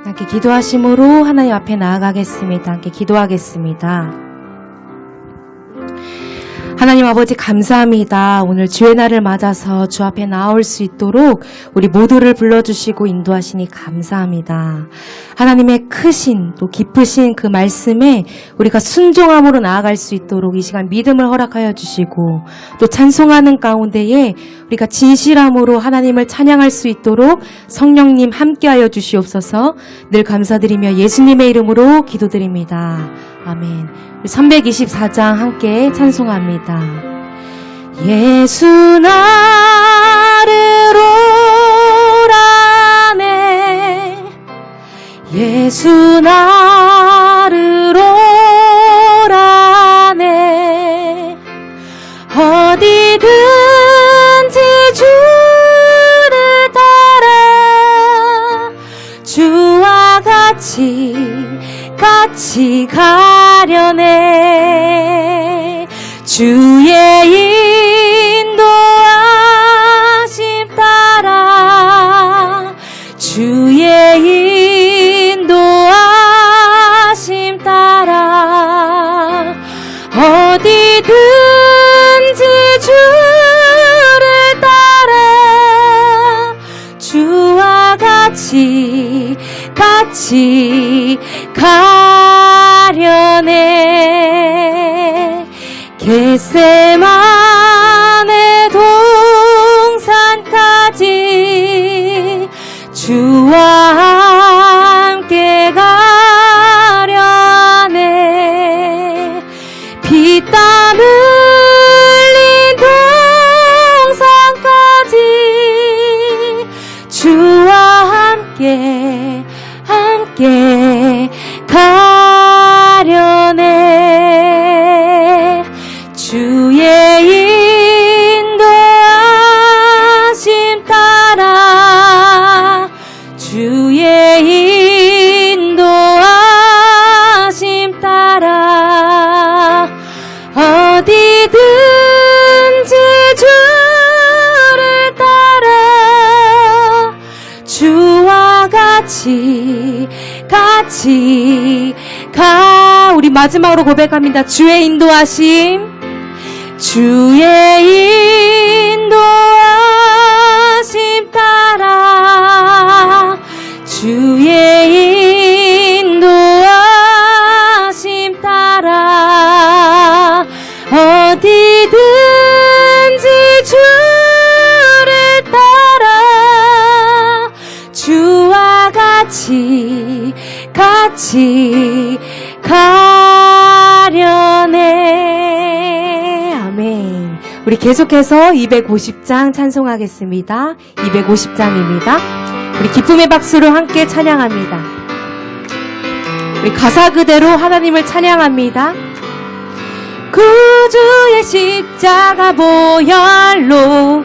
함께 기도하심으로 하나님 앞에 나아가겠습니다. 함께 기도하겠습니다. 하나님 아버지 감사합니다. 오늘 주의 날을 맞아서 주 앞에 나올 수 있도록 우리 모두를 불러주시고 인도하시니 감사합니다. 하나님의 크신 또 깊으신 그 말씀에 우리가 순종함으로 나아갈 수 있도록 이 시간 믿음을 허락하여 주시고 또 찬송하는 가운데에 우리가 진실함으로 하나님을 찬양할 수 있도록 성령님 함께하여 주시옵소서. 늘 감사드리며 예수님의 이름으로 기도드립니다. 아멘. 324장 함께 찬송합니다. 예수 나를 오라네 예수 나를 오라네 어디든지 주를 따라 주와 같이 가려네 주의 인도하심 따라 주의 인도하심 따라 어디든지 주를 따라 주와 같이 가려네 겟세마네 동산까지 주와 함께 가려네 피땀 흘린 동산까지 주와 함께 가려네 주의 인도하심 따라 주의 인도하심 따라 어디든지 주를 따라 주와 같이 우리 마지막으로 고백합니다. 주의 인도하심 따라 주의 인도하심 따라 어디든지 주를 따라 주와 같이 가려네. 아멘. 우리 계속해서 250장 찬송하겠습니다. 250장입니다. 우리 기쁨의 박수로 함께 찬양합니다. 우리 가사 그대로 하나님을 찬양합니다. 구주의 십자가 보혈로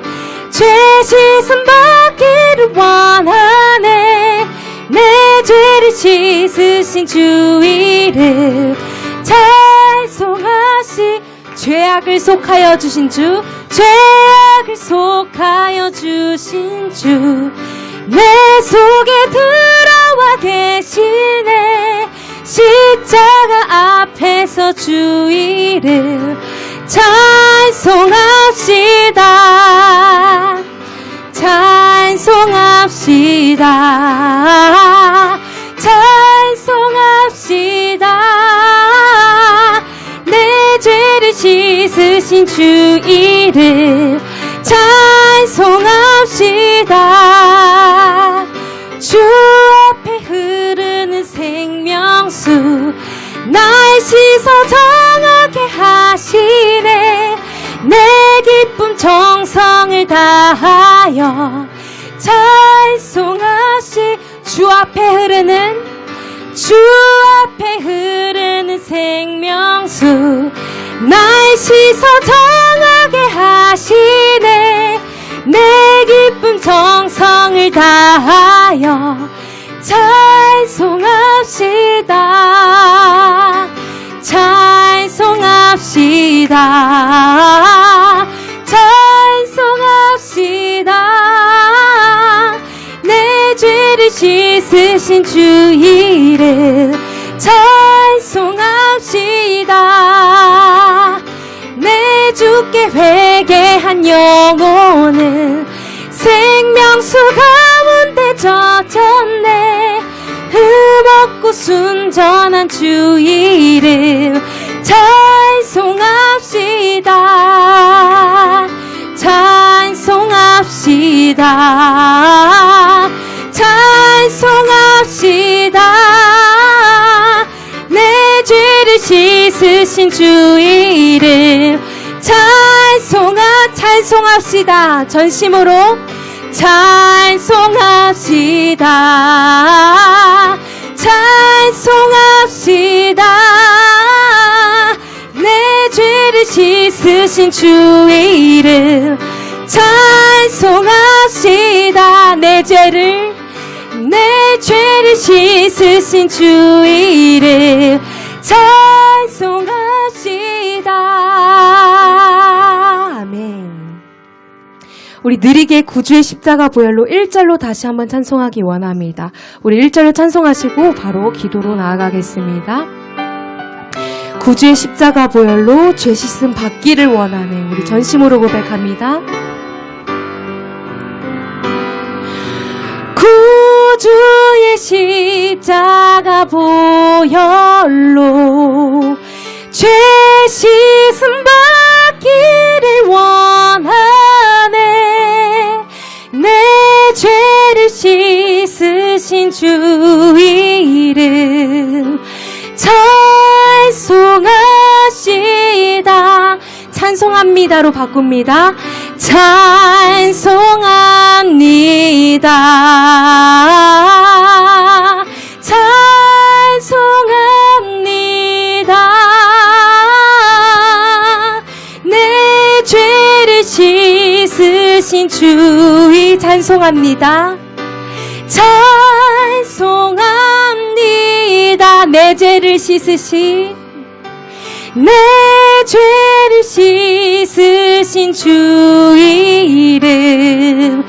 죄 씻음 받기를 원하네 내 죄를 씻으신 주 이름 찬송하시 죄악을 속하여 주신 주 죄악을 속하여 주신 주 내 속에 들어와 계시네 십자가 앞에서 주 이름 찬송합시다 내 죄를 씻으신 주 이름 찬송합시다 주 앞에 흐르는 생명수 날 씻어 정하게 하시네 내 기쁨 정성을 다하여 찬송하시 주 앞에 흐르는 생명수 날 씻어 정하게 하시네 내 기쁨 정성을 다하여 찬송합시다 내 죄 죄를 씻으신 주 이름 찬송합시다. 내 주께 회개한 영혼은 생명수 가운데 젖었네. 흠없고 순전한 주 이름 찬송합시다. 찬송합시다. 찬송합시다. 내 죄를 씻으신 주 이름 찬송합시다. 전심으로 찬송합시다. 찬송합시다. 내 죄를 씻으신 주 이름 찬송합시다. 내 죄를 씻으신 주 이름 찬송합시다. 아멘. 우리 느리게 구주의 십자가 보혈로 1절로 다시 한번 찬송하기 원합니다. 우리 1절로 찬송하시고 바로 기도로 나아가겠습니다. 구주의 십자가 보혈로 죄 씻음 받기를 원하는 우리 전심으로 고백합니다. 구주의 십자가 보혈로 죄 씻음 받기를 원하네. 내 죄를 씻으신 주 이름 찬송합시다. 찬송합니다로 바꿉니다. 찬송합니다. 찬송합니다. 내 죄를 씻으신 주의 찬송합니다. 찬송합니다. 내 죄를 씻으신 내 죄를 씻으신 주 이름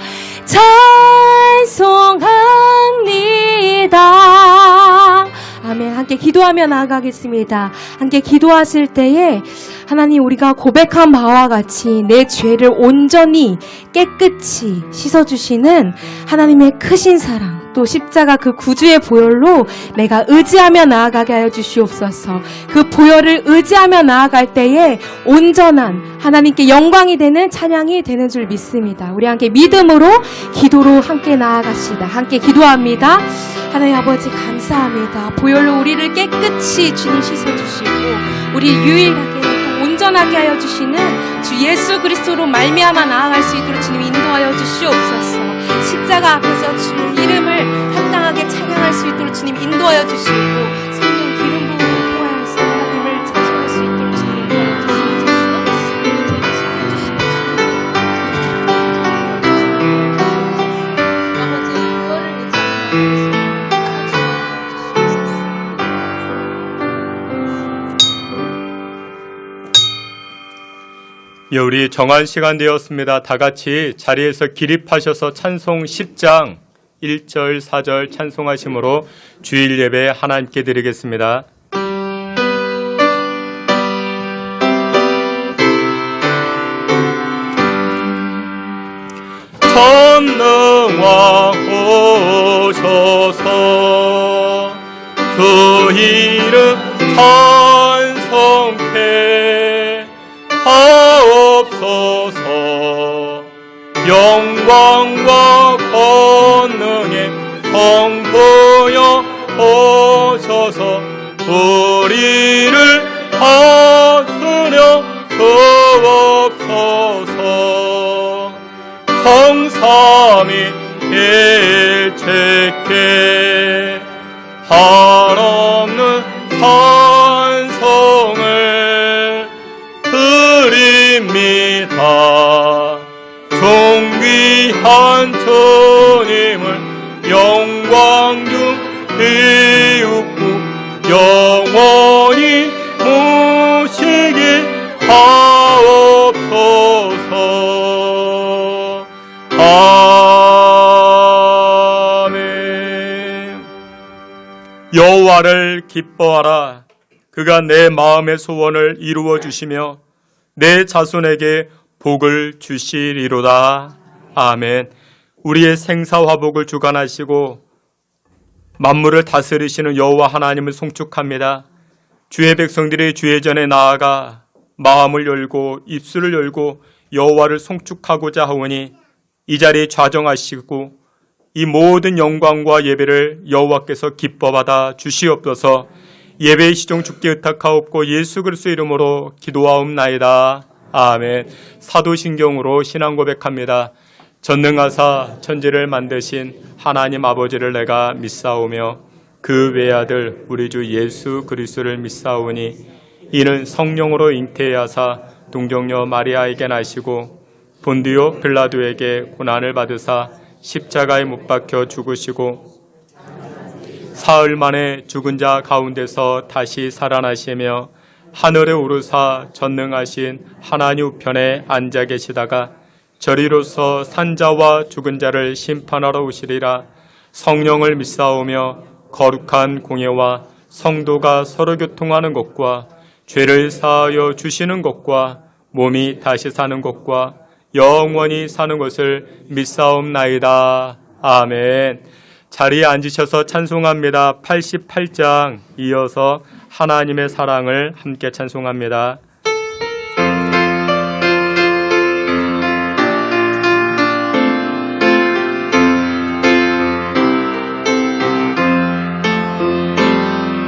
찬송합니다. 아멘. 함께 기도하며 나아가겠습니다. 함께 기도하실 때에 하나님, 우리가 고백한 바와 같이 내 죄를 온전히 깨끗이 씻어주시는 하나님의 크신 사랑, 또 십자가 그 구주의 보혈로 내가 의지하며 나아가게 하여 주시옵소서. 그 보혈을 의지하며 나아갈 때에 온전한 하나님께 영광이 되는 찬양이 되는 줄 믿습니다. 우리 함께 믿음으로 기도로 함께 나아갑시다. 함께 기도합니다. 하나님 아버지 감사합니다. 보혈로 우리를 깨끗이 주님 씻어주시고 우리 유일하게 또 온전하게 하여 주시는 주 예수 그리스도로 말미암아 나아갈 수 있도록 주님 인도하여 주시옵소서. 십자가 앞에서 주의 이름을 합당하게 찬양할 수 있도록 주님 인도하여 주시고 성령 기름 부음을 통하여서 하나님을 찬송할 수 있도록 주님 인도하여 주시옵소서. 아버지 이거를 우리 정한 시간 되었습니다. 다 같이 자리에서 기립하셔서 찬송 10장 1절 4절 찬송하심으로 주일 예배 하나님께 드리겠습니다. 전능왕 오셔서 그 이름 찬송케 하옵소서. 영광과 권능에 성부여 오셔서 우리를 다스려 주옵소서. 성삼위 일체께 한없는 찬송을 드립니다. 존귀한 주님을 영광 중 비웃고 영원히 모시게 하옵소서. 아멘. 여호와를 기뻐하라. 그가 내 마음의 소원을 이루어 주시며 내 자손에게 복을 주시리로다. 아멘. 우리의 생사화복을 주관하시고 만물을 다스리시는 여호와 하나님을 송축합니다. 주의 백성들이 주의 전에 나아가 마음을 열고 입술을 열고 여호와를 송축하고자 하오니 이 자리에 좌정하시고 이 모든 영광과 예배를 여호와께서 기뻐받아 주시옵소서. 예배의 시종 주께 의탁하옵고 예수 그리스도 이름으로 기도하옵나이다. 아멘. 사도신경으로 신앙 고백합니다. 전능하사 천지를 만드신 하나님 아버지를 내가 믿사오며 그 외아들 우리 주 예수 그리스도를 믿사오니 이는 성령으로 잉태하사 동정녀 마리아에게 나시고 본디오 빌라도에게 고난을 받으사 십자가에 못 박혀 죽으시고 사흘 만에 죽은 자 가운데서 다시 살아나시며 하늘에 오르사 전능하신 하나님 우편에 앉아 계시다가 저리로서 산자와 죽은 자를 심판하러 오시리라. 성령을 믿사오며 거룩한 공예와 성도가 서로 교통하는 것과 죄를 사하여 주시는 것과 몸이 다시 사는 것과 영원히 사는 것을 믿사옵나이다. 아멘. 자리에 앉으셔서 찬송합니다. 88장 이어서 하나님의 사랑을 함께 찬송합니다.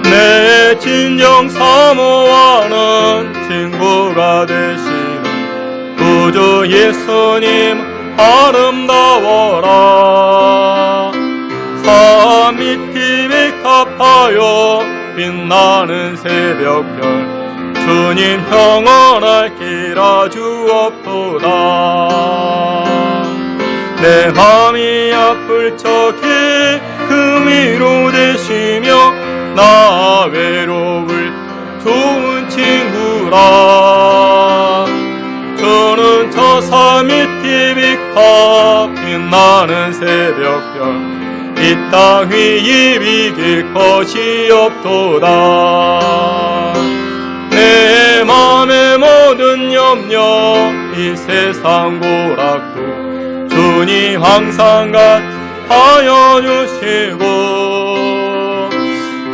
내 진정 사모하는 친구가 되시는 구주 예수님 아름다워라. 산 밑이 백합하여 빛나는 새벽별 주님 평안할 길아 주옵소서. 내 맘이 아플 적에 그 위로 되시며 나 외로울 좋은 친구라. 저는 저 산 밑이 빛합 빛나는 새벽별 이 땅 위에 이길 것이 없도다. 내 맘의 모든 염려 이 세상 고락도 주님 항상 같하여 주시고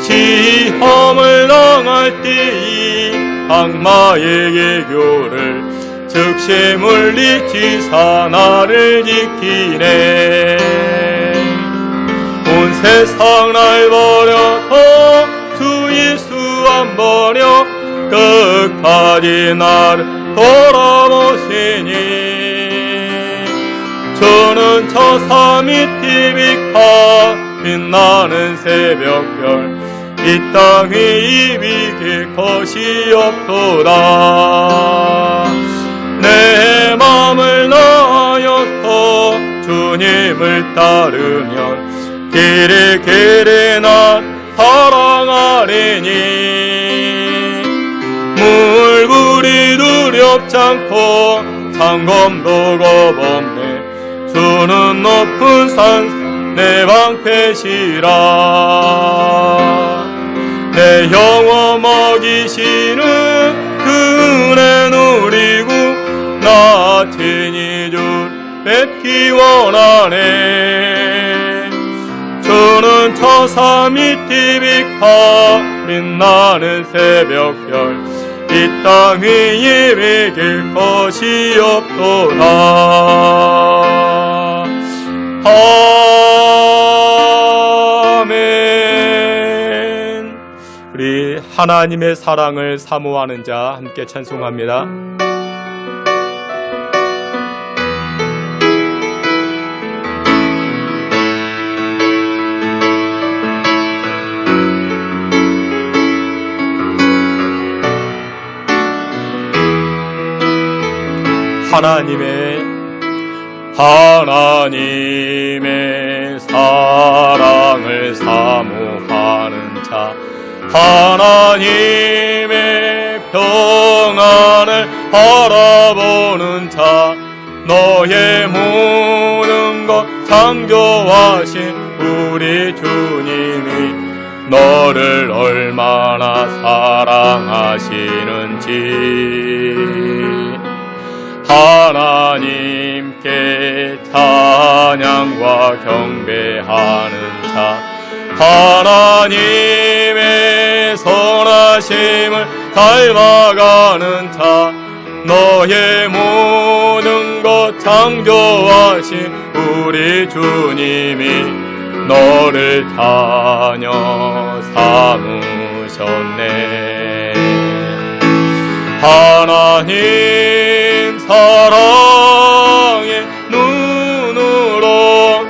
시험을 당할 때이 악마의 계교를 즉시 물리치사 나를 지키네. 온 세상 날 버려도 주 예수 안 버려 끝까지 나를 돌아보시니 저는 저 산 밑이 빛하 빛나는 새벽별 이 땅 위에 이길 것이 없도다. 내 맘을 다하여서 주님을 따르면 길에 길에 난 사랑하리니 물불이 두렵지 않고 상검도 겁없네. 주는 높은 산 내 방패시라. 내 영혼 먹이시는 그 은혜 누리고 나 친히 줄 뵙기 원하네. 주는 저 산 밑이 빛하 빛나는 새벽별 이 땅 위에 이길 것이 없도다. 아멘. 우리 하나님의 사랑을 사모하는 자 함께 찬송합니다. 하나님의 사랑을 사모하는 자, 하나님의 평안을 바라보는 자, 너의 모든 것 창조하신 우리 주님이 너를 얼마나 사랑하시는지 하나님께 찬양과 경배하는 자 하나님의 선하심을 닮아가는 자 너의 모든 것 창조하신 우리 주님이 너를 자녀 삼으셨네. 하나님 사랑의 눈으로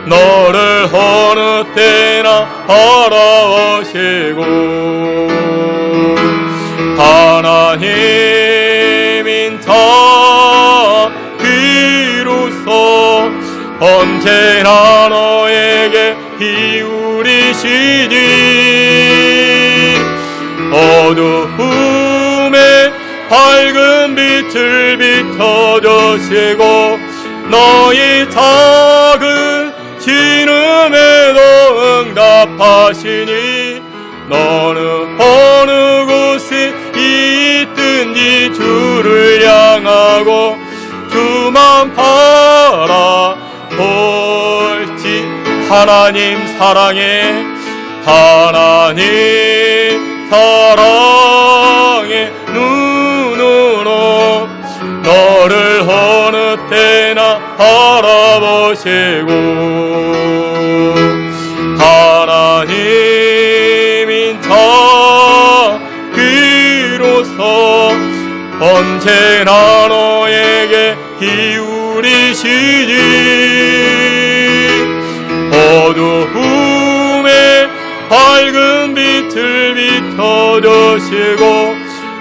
너를 어느 때나 바라보시고 하나님인 자 비로소 언제나 너에게 기울이시니 어두움에 밝은 빛을 비춰주시고 너희 작은 신음에도 응답하시니 너는 어느 곳에 있든지 주를 향하고 주만 바라볼지 하나님 사랑해 하나님 사랑의 눈으로 너를 어느 때나 바라보시고 하나님인 자 비로소 언제나 너에게 기울이시니 어두움에 밝은 빛을 비춰주시고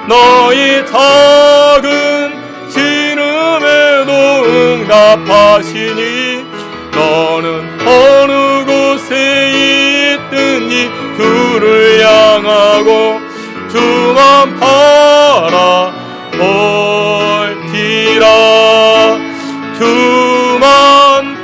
너희 작은 신음에도 응답하시니 너는 어느 곳에 있든지 주를 향하고 주만 바라볼지라 주만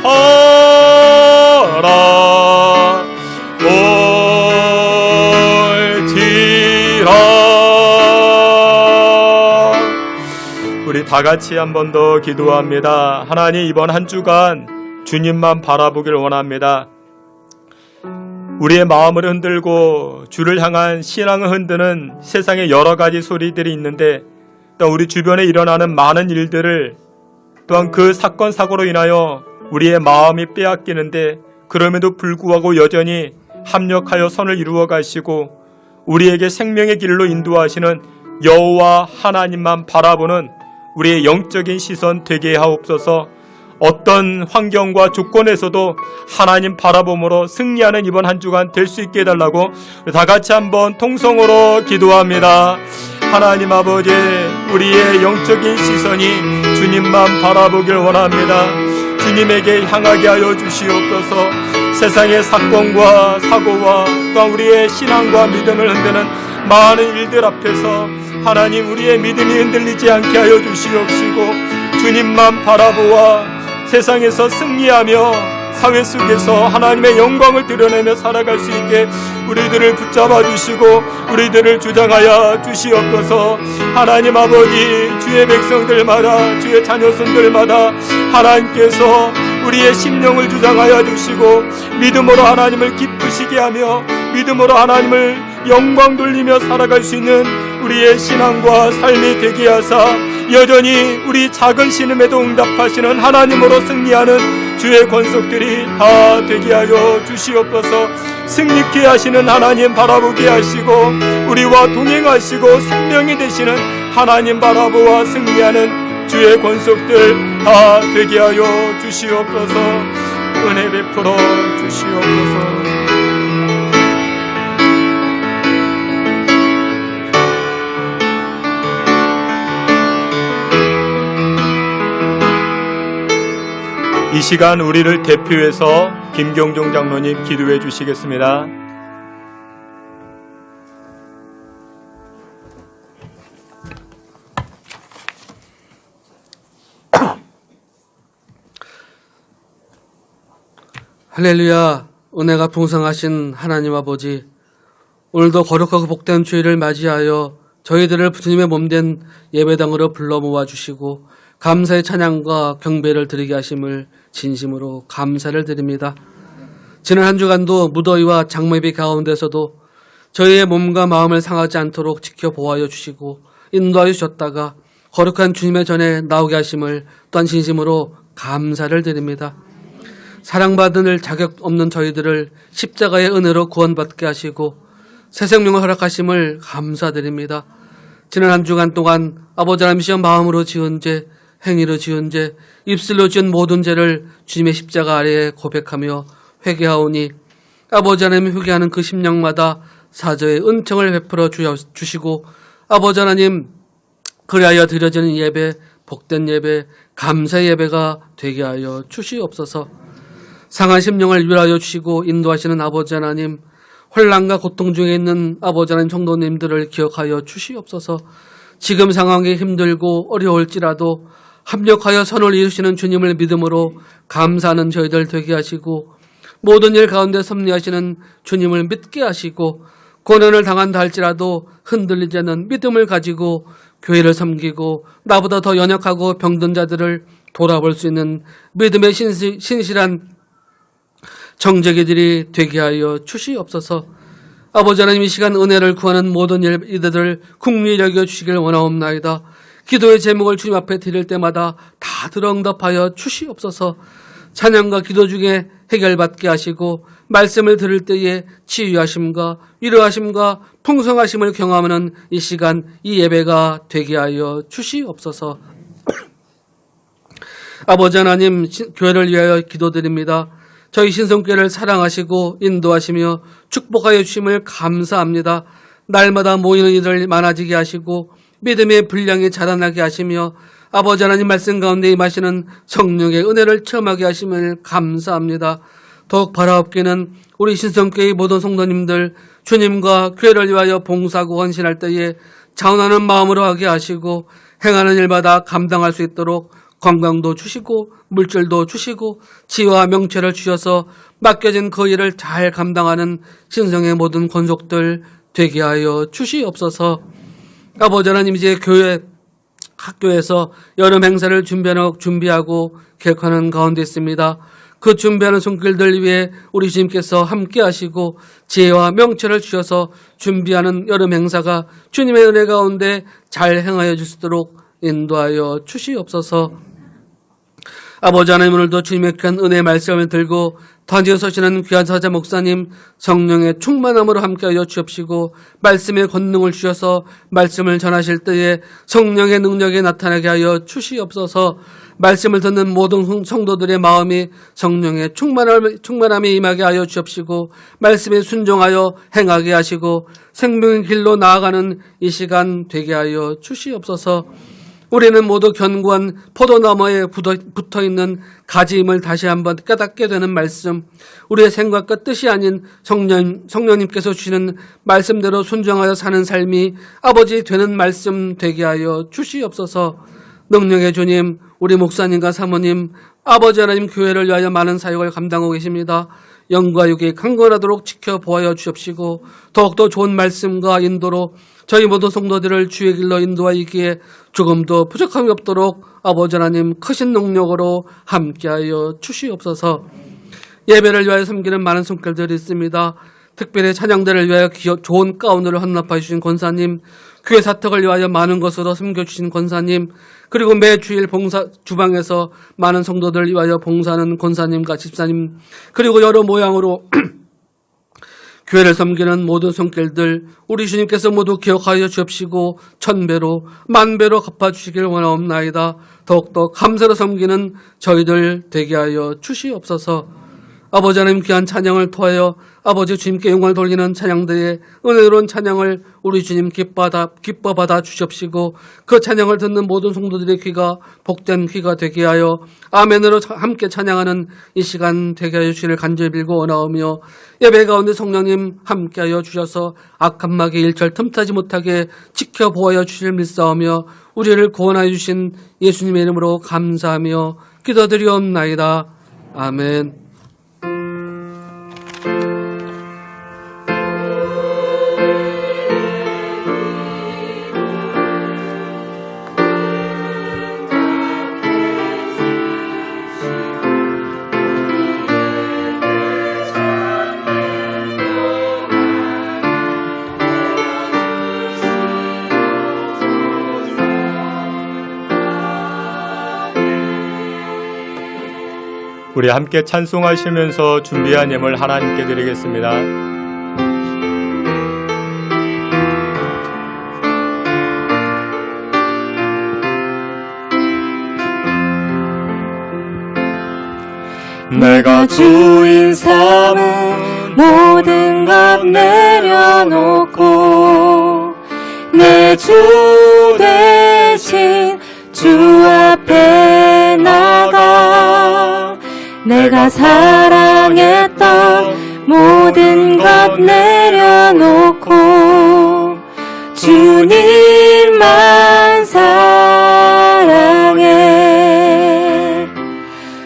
바라볼지라. 우리 다 같이 한 번 더 기도합니다. 하나님 이번 한 주간 주님만 바라보길 원합니다. 우리의 마음을 흔들고 주를 향한 신앙을 흔드는 세상에 여러 가지 소리들이 있는데 또 우리 주변에 일어나는 많은 일들을 또한 그 사건 사고로 인하여 우리의 마음이 빼앗기는데 그럼에도 불구하고 여전히 합력하여 선을 이루어 가시고 우리에게 생명의 길로 인도하시는 여호와 하나님만 바라보는 우리의 영적인 시선 되게 하옵소서. 어떤 환경과 조건에서도 하나님 바라봄으로 승리하는 이번 한 주간 될 수 있게 해달라고 다 같이 한번 통성으로 기도합니다. 하나님 아버지, 우리의 영적인 시선이 주님만 바라보길 원합니다. 주님에게 향하게 하여 주시옵소서. 세상의 사건과 사고와 또한 우리의 신앙과 믿음을 흔드는 많은 일들 앞에서 하나님 우리의 믿음이 흔들리지 않게 하여 주시옵시고 주님만 바라보아 세상에서 승리하며 사회 속에서 하나님의 영광을 드러내며 살아갈 수 있게 우리들을 붙잡아 주시고 우리들을 주장하여 주시옵소서. 하나님 아버지, 주의 백성들마다 주의 자녀손들마다 하나님께서 우리의 심령을 주장하여 주시고 믿음으로 하나님을 기쁘시게 하며 믿음으로 하나님을 영광 돌리며 살아갈 수 있는 우리의 신앙과 삶이 되게 하사 여전히 우리 작은 신음에도 응답하시는 하나님으로 승리하는 주의 권속들이 다 되게 하여 주시옵소서. 승리케 하시는 하나님 바라보게 하시고 우리와 동행하시고 생명이 되시는 하나님 바라보아 승리하는 주의 권속들 다 되게 하여 주시옵소서. 은혜 베풀어 주시옵소서. 이 시간 우리를 대표해서 김경종 장로님 기도해 주시겠습니다. 할렐루야. 은혜가 풍성하신 하나님 아버지, 오늘도 거룩하고 복된 주일을 맞이하여 저희들을 주님의 몸된 예배당으로 불러 모아주시고 감사의 찬양과 경배를 드리게 하심을 진심으로 감사를 드립니다. 지난 한 주간도 무더위와 장마비 가운데서도 저희의 몸과 마음을 상하지 않도록 지켜보아여 주시고 인도하여 주셨다가 거룩한 주님의 전에 나오게 하심을 또한 진심으로 감사를 드립니다. 사랑받을 자격 없는 저희들을 십자가의 은혜로 구원받게 하시고 새 생명을 허락하심을 감사드립니다. 지난 한 주간 동안 아버지 하나님이시여 마음으로 지은 죄, 행위로 지은 죄, 입술로 지은 모든 죄를 주님의 십자가 아래에 고백하며 회개하오니 아버지 하나님 회개하는 그 심령마다 사저의 은총을 베풀어 주시고 아버지 하나님 그리하여 드려지는 예배, 복된 예배, 감사의 예배가 되게 하여 주시옵소서. 상한 심령을 위로하여 주시고 인도하시는 아버지 하나님, 혼란과 고통 중에 있는 아버지 하나님 성도님들을 기억하여 주시옵소서. 지금 상황이 힘들고 어려울지라도 합력하여 선을 이루시는 주님을 믿음으로 감사하는 저희들 되게 하시고 모든 일 가운데 섭리하시는 주님을 믿게 하시고 고난을 당한다 할지라도 흔들리지 않는 믿음을 가지고 교회를 섬기고 나보다 더 연약하고 병든 자들을 돌아볼 수 있는 믿음의 신실한 정죄기들이 되게 하여 주시옵소서. 아버지 하나님 이 시간 은혜를 구하는 모든 이들을 국리히 여겨 주시길 원하옵나이다. 기도의 제목을 주님 앞에 드릴 때마다 다 들어응답하여 주시옵소서. 찬양과 기도 중에 해결받게 하시고 말씀을 들을 때에 치유하심과 위로하심과 풍성하심을 경험하는 이 시간 이 예배가 되게 하여 주시옵소서. 아버지 하나님 교회를 위하여 기도드립니다. 저희 신성교회를 사랑하시고 인도하시며 축복하여 주심을 감사합니다. 날마다 모이는 이들 많아지게 하시고 믿음의 분량이 자라나게 하시며 아버지 하나님 말씀 가운데 임하시는 성령의 은혜를 체험하게 하심을 감사합니다. 더욱 바라옵기는 우리 신성교회의 모든 성도님들 주님과 교회를 위하여 봉사하고 헌신할 때에 자원하는 마음으로 하게 하시고 행하는 일마다 감당할 수 있도록 건강도 주시고 물질도 주시고 지혜와 명철을 주셔서 맡겨진 그 일을 잘 감당하는 신성의 모든 권속들 되게 하여 주시옵소서. 아버지 하나님 이제 교회 학교에서 여름 행사를 준비하고 계획하는 가운데 있습니다. 그 준비하는 손길들 위해 우리 주님께서 함께 하시고 지혜와 명철을 주셔서 준비하는 여름 행사가 주님의 은혜 가운데 잘 행하여 주시도록 인도하여 주시옵소서. 아버지 하나님 오늘도 주님의 귀한 은혜의 말씀을 들고 단지에 서시는 귀한 사자 목사님 성령의 충만함으로 함께하여 주옵시고 말씀의 권능을 주셔서 말씀을 전하실 때에 성령의 능력이 나타나게 하여 주시옵소서. 말씀을 듣는 모든 성도들의 마음이 성령의 충만함이 임하게 하여 주옵시고 말씀에 순종하여 행하게 하시고 생명의 길로 나아가는 이 시간 되게 하여 주시옵소서. 우리는 모두 견고한 포도나무에 붙어있는 가지임을 다시 한번 깨닫게 되는 말씀, 우리의 생각과 뜻이 아닌 성령님께서 주시는 말씀대로 순종하여 사는 삶이 아버지 되는 말씀 되게 하여 주시옵소서. 능력의 주님, 우리 목사님과 사모님, 아버지 하나님 교회를 위하여 많은 사역을 감당하고 계십니다. 영과 육이 강건하도록 지켜보아여 주옵시고 더욱더 좋은 말씀과 인도로 저희 모든 성도들을 주의 길로 인도하기에 조금도 부족함이 없도록 아버지 하나님 크신 능력으로 함께하여 주시옵소서. 예배를 위하여 섬기는 많은 손길들이 있습니다. 특별히 찬양대를 위하여 좋은 가운을 헌납하여 주신 권사님, 교회 사택을 위하여 많은 것으로 섬겨주신 권사님, 그리고 매 주일 주방에서 많은 성도들을 위하여 봉사하는 권사님과 집사님, 그리고 여러 모양으로 교회를 섬기는 모든 손길들 우리 주님께서 모두 기억하여 주옵시고 1000배로 만배로 갚아주시길 원하옵나이다. 더욱더 감사로 섬기는 저희들 되게 하여 주시옵소서. 아버지 하나님 귀한 찬양을 통하여 아버지 주님께 영광을 돌리는 찬양대의 은혜로운 찬양을 우리 주님 기뻐 받아 주시옵시고 그 찬양을 듣는 모든 성도들의 귀가 복된 귀가 되게 하여 아멘으로 함께 찬양하는 이 시간 되게 하여 주시기를 간절히 빌고 원하오며 예배 가운데 성령님 함께하여 주셔서 악한 마귀 일절 틈타지 못하게 지켜보아여 주실 믿사오며 우리를 구원하여 주신 예수님의 이름으로 감사하며 기도드리옵나이다. 아멘. 우리 함께 찬송하시면서 준비한 예물 하나님께 드리겠습니다. 내가 주인 삼은 모든 것 내려놓고 내 주 대신 주 앞에 나가 내가 사랑했던 모든 것 내려놓고 주님만 사랑해.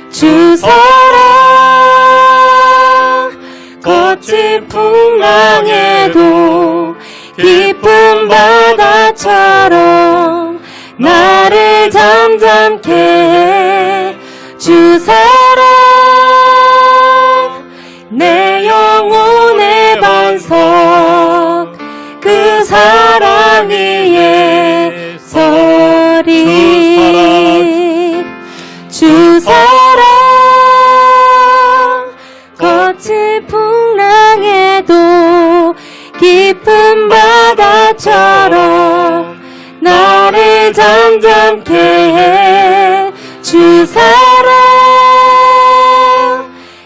주 사랑 거친 풍랑에도 깊은 바다처럼 나를 잠잠케 해. 주 사랑 내 영혼의 반석 그 사랑 위에 서리. 주 사랑 거친 풍랑에도 깊은 바다처럼 나를 잠잠케 해. 주 사랑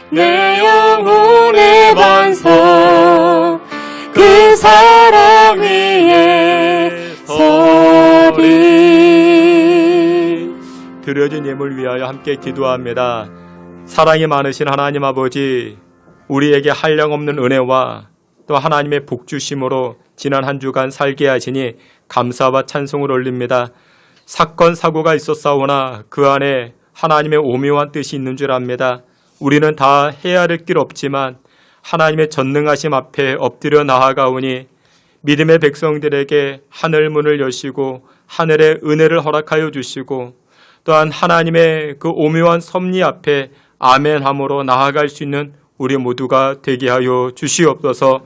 내 영혼의 반석 그 사랑 위에 서리. 드려진 예물 위하여 함께 기도합니다. 사랑이 많으신 하나님 아버지, 우리에게 한량없는 은혜와 또 하나님의 복 주심으로 지난 한 주간 살게 하시니 감사와 찬송을 올립니다. 사건 사고가 있었사오나 그 안에 하나님의 오묘한 뜻이 있는 줄 압니다. 우리는 다 헤아릴 길 없지만 하나님의 전능하심 앞에 엎드려 나아가오니 믿음의 백성들에게 하늘 문을 여시고 하늘의 은혜를 허락하여 주시고 또한 하나님의 그 오묘한 섭리 앞에 아멘함으로 나아갈 수 있는 우리 모두가 되게 하여 주시옵소서.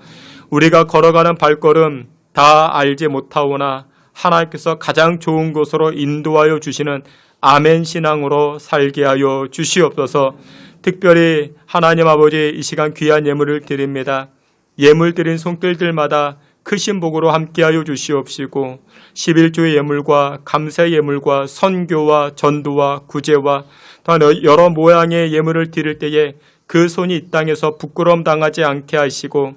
우리가 걸어가는 발걸음 다 알지 못하오나 하나님께서 가장 좋은 곳으로 인도하여 주시는 아멘 신앙으로 살게 하여 주시옵소서. 특별히 하나님 아버지 이 시간 귀한 예물을 드립니다. 예물 드린 손길들마다 크신 복으로 함께하여 주시옵시고 11조의 예물과 감사 예물과 선교와 전도와 구제와 또한 여러 모양의 예물을 드릴 때에 그 손이 이 땅에서 부끄러움 당하지 않게 하시고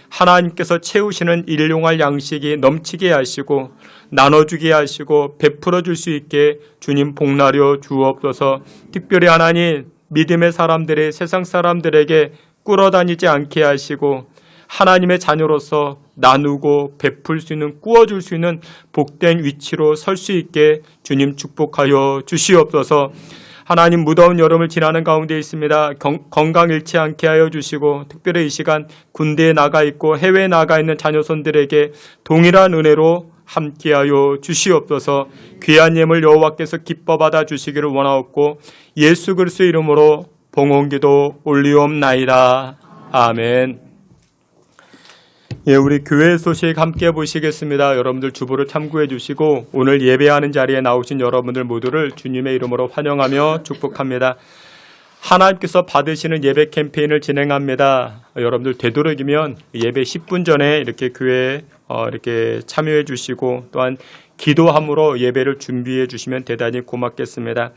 하나님께서 채우시는 일용할 양식이 넘치게 하시고 나눠주게 하시고 베풀어 줄 수 있게 주님 복나려 주옵소서. 특별히 하나님 믿음의 사람들이 세상 사람들에게 꿇어다니지 않게 하시고 하나님의 자녀로서 나누고 베풀 수 있는 꾸어줄 수 있는 복된 위치로 설 수 있게 주님 축복하여 주시옵소서. 하나님 무더운 여름을 지나는 가운데 있습니다. 건강 잃지 않게 하여 주시고 특별히 이 시간 군대에 나가 있고 해외에 나가 있는 자녀손들에게 동일한 은혜로 함께하여 주시옵소서. 귀한 예물 여호와께서 기뻐 받아 주시기를 원하옵고 예수 그리스도의 이름으로 봉헌기도 올리옵나이다. 아멘. 예, 우리 교회 소식 함께 보시겠습니다. 여러분들 주보를 참고해 주시고 오늘 예배하는 자리에 나오신 여러분들 모두를 주님의 이름으로 환영하며 축복합니다. 하나님께서 받으시는 예배 캠페인을 진행합니다. 여러분들 되도록이면 예배 10분 전에 이렇게 교회에 이렇게 참여해 주시고 또한 기도함으로 예배를 준비해 주시면 대단히 고맙겠습니다.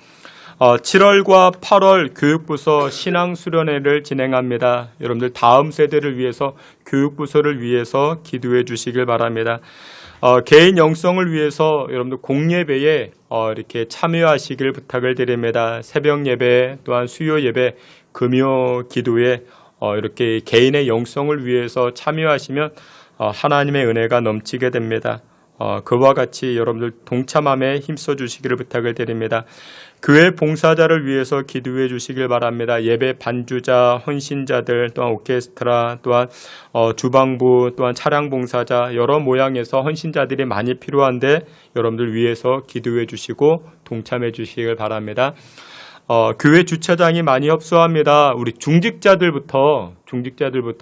7월과 8월 교육부서 신앙수련회를 진행합니다. 여러분들 다음 세대를 위해서 교육부서를 위해서 기도해 주시길 바랍니다. 개인 영성을 위해서 여러분들 공예배에 이렇게 참여하시길 부탁을 드립니다. 새벽 예배 또한 수요 예배 금요 기도에 이렇게 개인의 영성을 위해서 참여하시면 하나님의 은혜가 넘치게 됩니다. 그와 같이 여러분들 동참함에 힘써 주시기를 부탁을 드립니다. 교회 봉사자를 위해서 기도해 주시길 바랍니다. 예배 반주자, 헌신자들, 또한 오케스트라, 또한 주방부, 또한 차량 봉사자 여러 모양에서 헌신자들이 많이 필요한데 여러분들 위해서 기도해 주시고 동참해 주시길 바랍니다. 교회 주차장이 많이 협소합니다. 우리 중직자들부터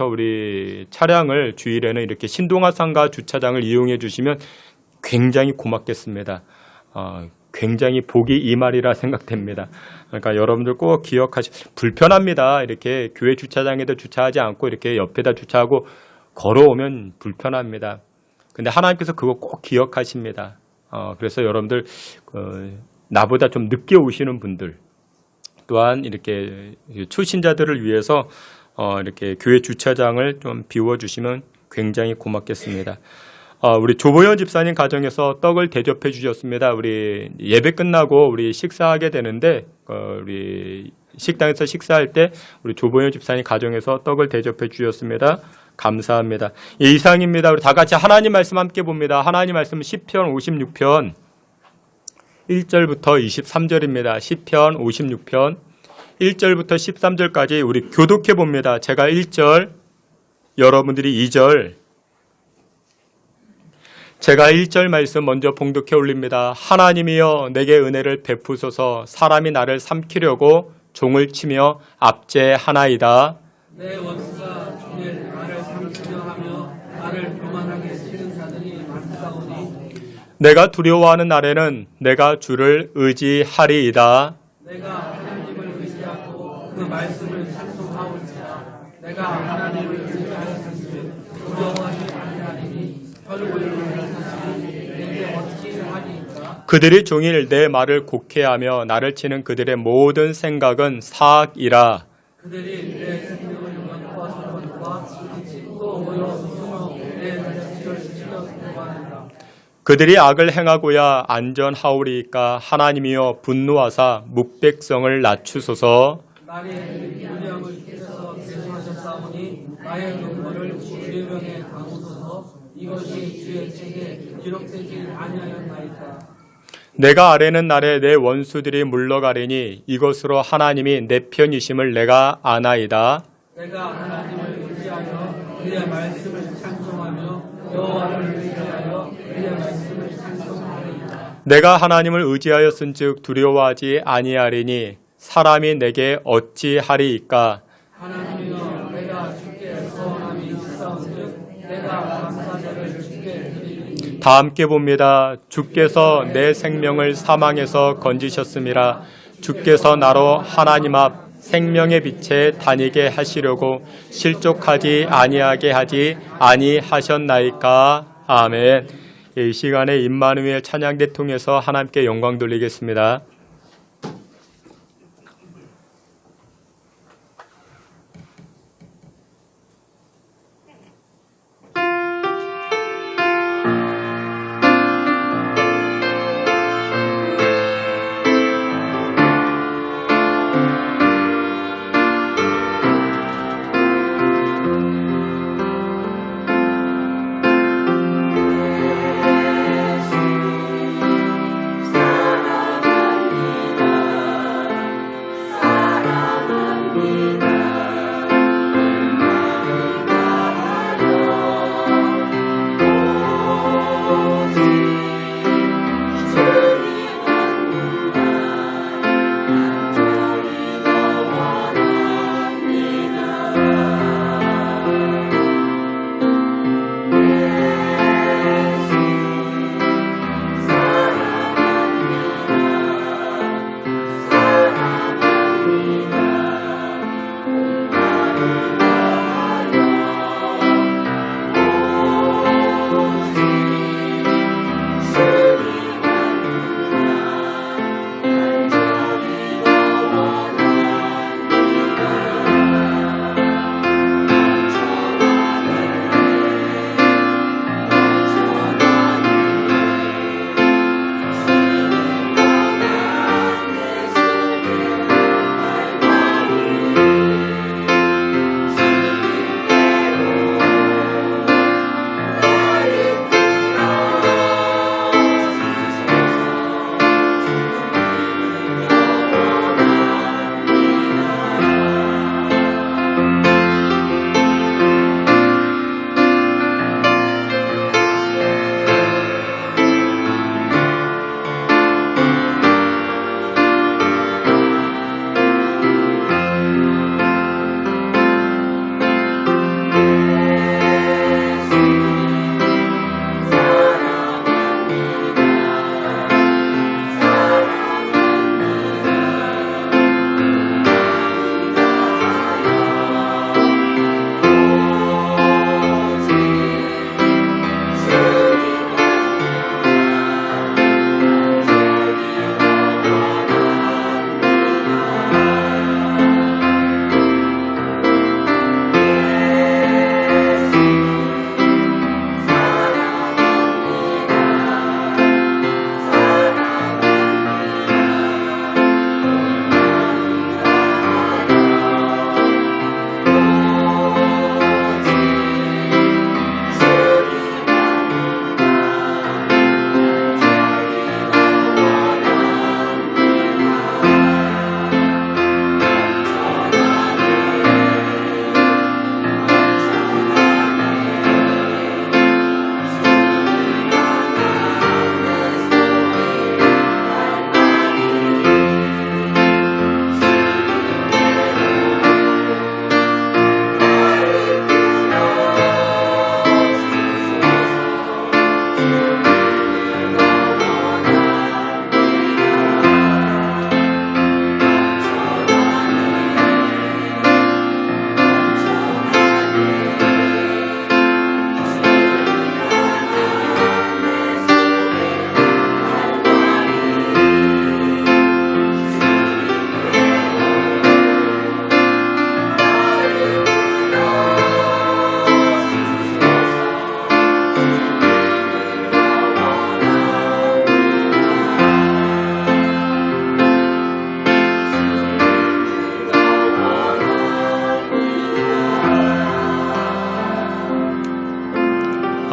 우리 차량을 주일에는 이렇게 신동아 상가 주차장을 이용해 주시면 굉장히 고맙겠습니다. 굉장히 복이 이 말이라 생각됩니다. 그러니까 여러분들 꼭 불편합니다. 이렇게 교회 주차장에도 주차하지 않고 이렇게 옆에다 주차하고 걸어오면 불편합니다. 근데 하나님께서 그거 꼭 기억하십니다. 그래서 여러분들 나보다 좀 늦게 오시는 분들 또한 이렇게 초신자들을 위해서 이렇게 교회 주차장을 좀 비워주시면 굉장히 고맙겠습니다. 우리 조보현 집사님 가정에서 떡을 대접해 주셨습니다. 우리 예배 끝나고 우리 식사하게 되는데 우리 식당에서 식사할 때 우리 조보현 집사님 가정에서 떡을 대접해 주셨습니다. 감사합니다. 이상입니다. 우리 다 같이 하나님 말씀 함께 봅니다. 하나님 말씀 시편 56편 1절부터 23절입니다. 시편 56편 1절부터 13절까지 우리 교독해 봅니다. 제가 1절, 여러분들이 2절, 제가 1절 말씀 먼저 봉독해 올립니다. 하나님이여 내게 은혜를 베푸소서. 사람이 나를 삼키려고 종을 치며 압제하나이다. 내 원수가 주의 나를 삼키려 하며 나를 교만하게 치는 자들이 많사오니 내가 두려워하는 날에는 내가 주를 의지하리이다. 내가 하나님을 의지하고 그 말씀을 찬송하올지라. 내가 하나님을 의지하였은즉 두려워하지 아니하리니 혀를 올리는 내게 어찌 하리이까. 그들이 종일 내 말을 곡해하며 나를 치는 그들의 모든 생각은 사악이라. 그들이 내 생명을 연구하는 것과 또 모여 숨어 내 자식을 치려 구하는다. 그들이 악을 행하고야 안전하오리이까. 하나님이여 분노하사 묵백성을 낮추소서. 나의 분량을 께서 계수하셨사오니 나의 눈물을 주의 명에 담으소서. 이것이 주의 책에 기록되지 아니하였나이다. 내가 아뢰는 날에 내 원수들이 물러가리니 이것으로 하나님이 내 편이심을 내가 아나이다. 내가 하나님을 의지하여 그의 말씀을 찬송하며 여호와를 의지하여 그의 말씀을 찬송하리이다. 내가 하나님을 의지하였은즉 두려워하지 아니하리니 사람이 내게 어찌하리이까. 하나님이여 내가 주께 서원함이 있사온즉 내가 감사제를 주께 드리리니. 다 함께 봅니다. 주께서 내 생명을 사망에서 건지셨음이라. 주께서 나로 하나님 앞 생명의 빛에 다니게 하시려고 실족하지 아니하게 하지 아니하셨나이까. 아멘. 이 시간에 임마누엘 찬양대 통해서 하나님께 영광 돌리겠습니다.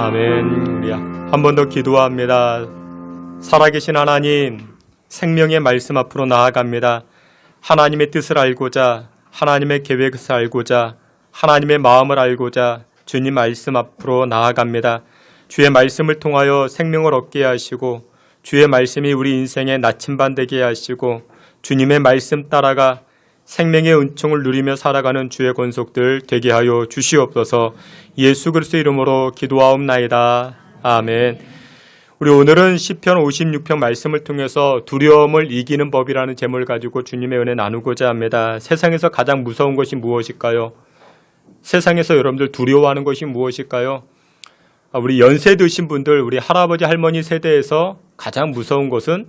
아멘. 우리 한 번 더 기도합니다. 살아계신 하나님, 생명의 말씀 앞으로 나아갑니다. 하나님의 뜻을 알고자, 하나님의 계획을 알고자, 하나님의 마음을 알고자 주님 말씀 앞으로 나아갑니다. 주의 말씀을 통하여 생명을 얻게 하시고, 주의 말씀이 우리 인생에 나침반 되게 하시고, 주님의 말씀 따라가 생명의 은총을 누리며 살아가는 주의 권속들 되게 하여 주시옵소서. 예수 그리스도의 이름으로 기도하옵나이다. 아멘. 우리 오늘은 시편 56편 말씀을 통해서 두려움을 이기는 법이라는 제목을 가지고 주님의 은혜 나누고자 합니다. 세상에서 가장 무서운 것이 무엇일까요? 세상에서 여러분들 두려워하는 것이 무엇일까요? 우리 연세 드신 분들, 우리 할아버지 할머니 세대에서 가장 무서운 것은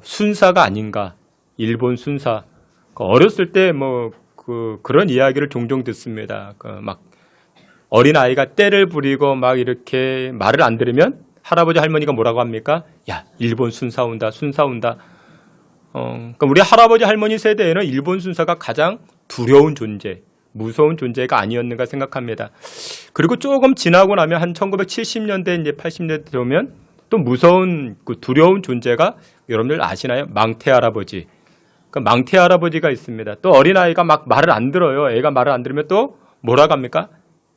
순사가 아닌가. 일본 순사. 어렸을 때 그런 이야기를 종종 듣습니다. 막 어린 아이가 떼를 부리고 막 이렇게 말을 안 들으면 할아버지 할머니가 뭐라고 합니까? 야, 일본 순사 온다, 순사 온다. 그러니까 우리 할아버지 할머니 세대에는 일본 순사가 가장 두려운 존재, 무서운 존재가 아니었는가 생각합니다. 그리고 조금 지나고 나면 한 1970년대, 이제 80년대 되면 또 무서운 그 두려운 존재가 여러분들 아시나요? 망태 할아버지. 그러니까 망태 할아버지가 있습니다. 또 어린아이가 막 말을 안 들어요. 애가 말을 안 들으면 또 뭐라고 합니까?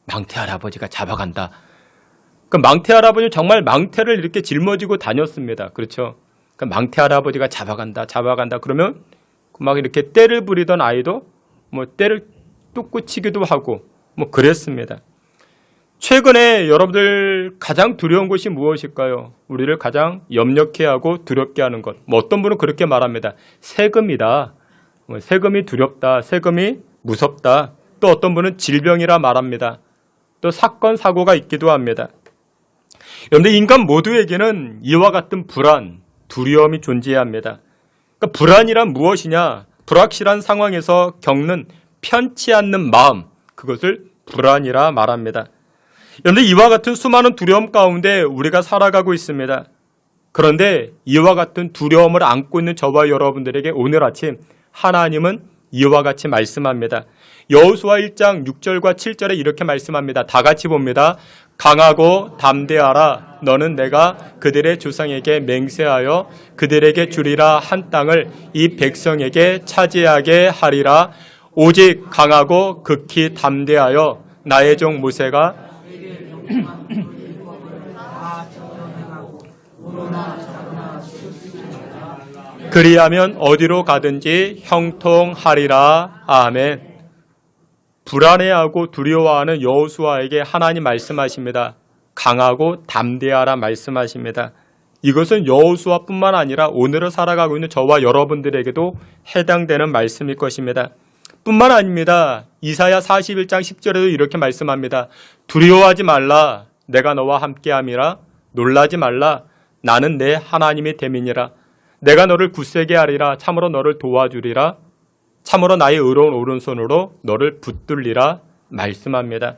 망태 할아버지가 잡아간다. 그 망태 할아버지는 정말 망태를 이렇게 짊어지고 다녔습니다. 그렇죠? 그 망태 할아버지가 잡아간다. 그러면 막 이렇게 떼를 부리던 아이도 뭐 떼를 뚝 치기도 하고 뭐 그랬습니다. 최근에 여러분들 가장 두려운 것이 무엇일까요? 우리를 가장 염려케 하고 두렵게 하는 것. 뭐 어떤 분은 그렇게 말합니다. 세금이다. 세금이 두렵다. 세금이 무섭다. 또 어떤 분은 질병이라 말합니다. 또 사건, 사고가 있기도 합니다. 그런데 인간 모두에게는 이와 같은 불안, 두려움이 존재해야 합니다. 그러니까 불안이란 무엇이냐? 불확실한 상황에서 겪는 편치 않는 마음, 그것을 불안이라 말합니다. 그런데 이와 같은 수많은 두려움 가운데 우리가 살아가고 있습니다. 그런데 이와 같은 두려움을 안고 있는 저와 여러분들에게 오늘 아침 하나님은 이와 같이 말씀합니다. 여호수아 1장 6절과 7절에 이렇게 말씀합니다. 다 같이 봅니다. 강하고 담대하라. 너는 내가 그들의 조상에게 맹세하여 그들에게 주리라 한 땅을 이 백성에게 차지하게 하리라. 오직 강하고 극히 담대하여 나의 종 모세가 그리하면 어디로 가든지 형통하리라. 아멘. 불안해하고 두려워하는 여호수아에게 하나님 말씀하십니다. 강하고 담대하라 말씀하십니다. 이것은 여호수아뿐만 아니라 오늘을 살아가고 있는 저와 여러분들에게도 해당되는 말씀일 것입니다. 뿐만 아닙니다. 이사야 41장 10절에도 이렇게 말씀합니다. 두려워하지 말라. 내가 너와 함께함이라. 놀라지 말라. 나는 내 하나님의 됨이니라. 내가 너를 굳세게 하리라. 참으로 너를 도와주리라. 참으로 나의 의로운 오른손으로 너를 붙들리라 말씀합니다.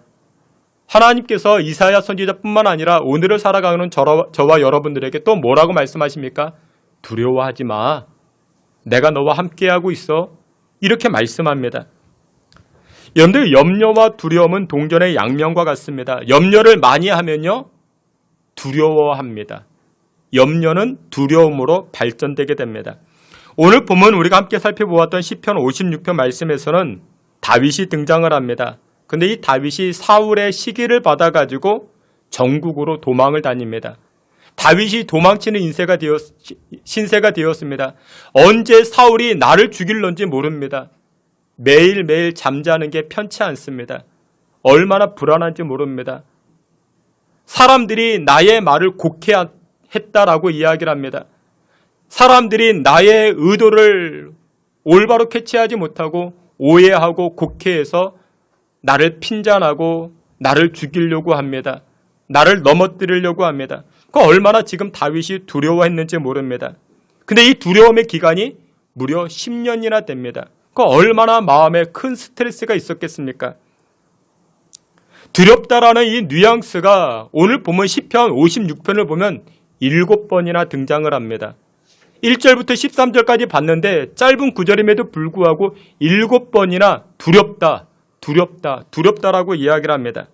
하나님께서 이사야 선지자뿐만 아니라 오늘을 살아가는 저와 여러분들에게 또 뭐라고 말씀하십니까? 두려워하지 마. 내가 너와 함께하고 있어. 이렇게 말씀합니다. 여러분들 염려와 두려움은 동전의 양면과 같습니다. 염려를 많이 하면요 두려워합니다. 염려는 두려움으로 발전되게 됩니다. 오늘 보면 우리가 함께 살펴보았던 시편 56편 말씀에서는 다윗이 등장을 합니다. 근데 이 다윗이 사울의 시기를 받아가지고 전국으로 도망을 다닙니다. 다윗이 도망치는 신세가 되었습니다. 언제 사울이 나를 죽일런지 모릅니다. 매일매일 잠자는 게 편치 않습니다. 얼마나 불안한지 모릅니다. 사람들이 나의 말을 곡해했다라고 이야기를 합니다. 사람들이 나의 의도를 올바로 캐치하지 못하고 오해하고 곡해해서 나를 핀잔하고 나를 죽이려고 합니다. 나를 넘어뜨리려고 합니다. 그 얼마나 지금 다윗이 두려워했는지 모릅니다. 근데 이 두려움의 기간이 무려 10년이나 됩니다. 그 얼마나 마음에 큰 스트레스가 있었겠습니까? 두렵다라는 이 뉘앙스가 오늘 보면 시편 56편을 보면 7번이나 등장을 합니다. 1절부터 13절까지 봤는데 짧은 구절임에도 불구하고 7번이나 두렵다라고 이야기를 합니다.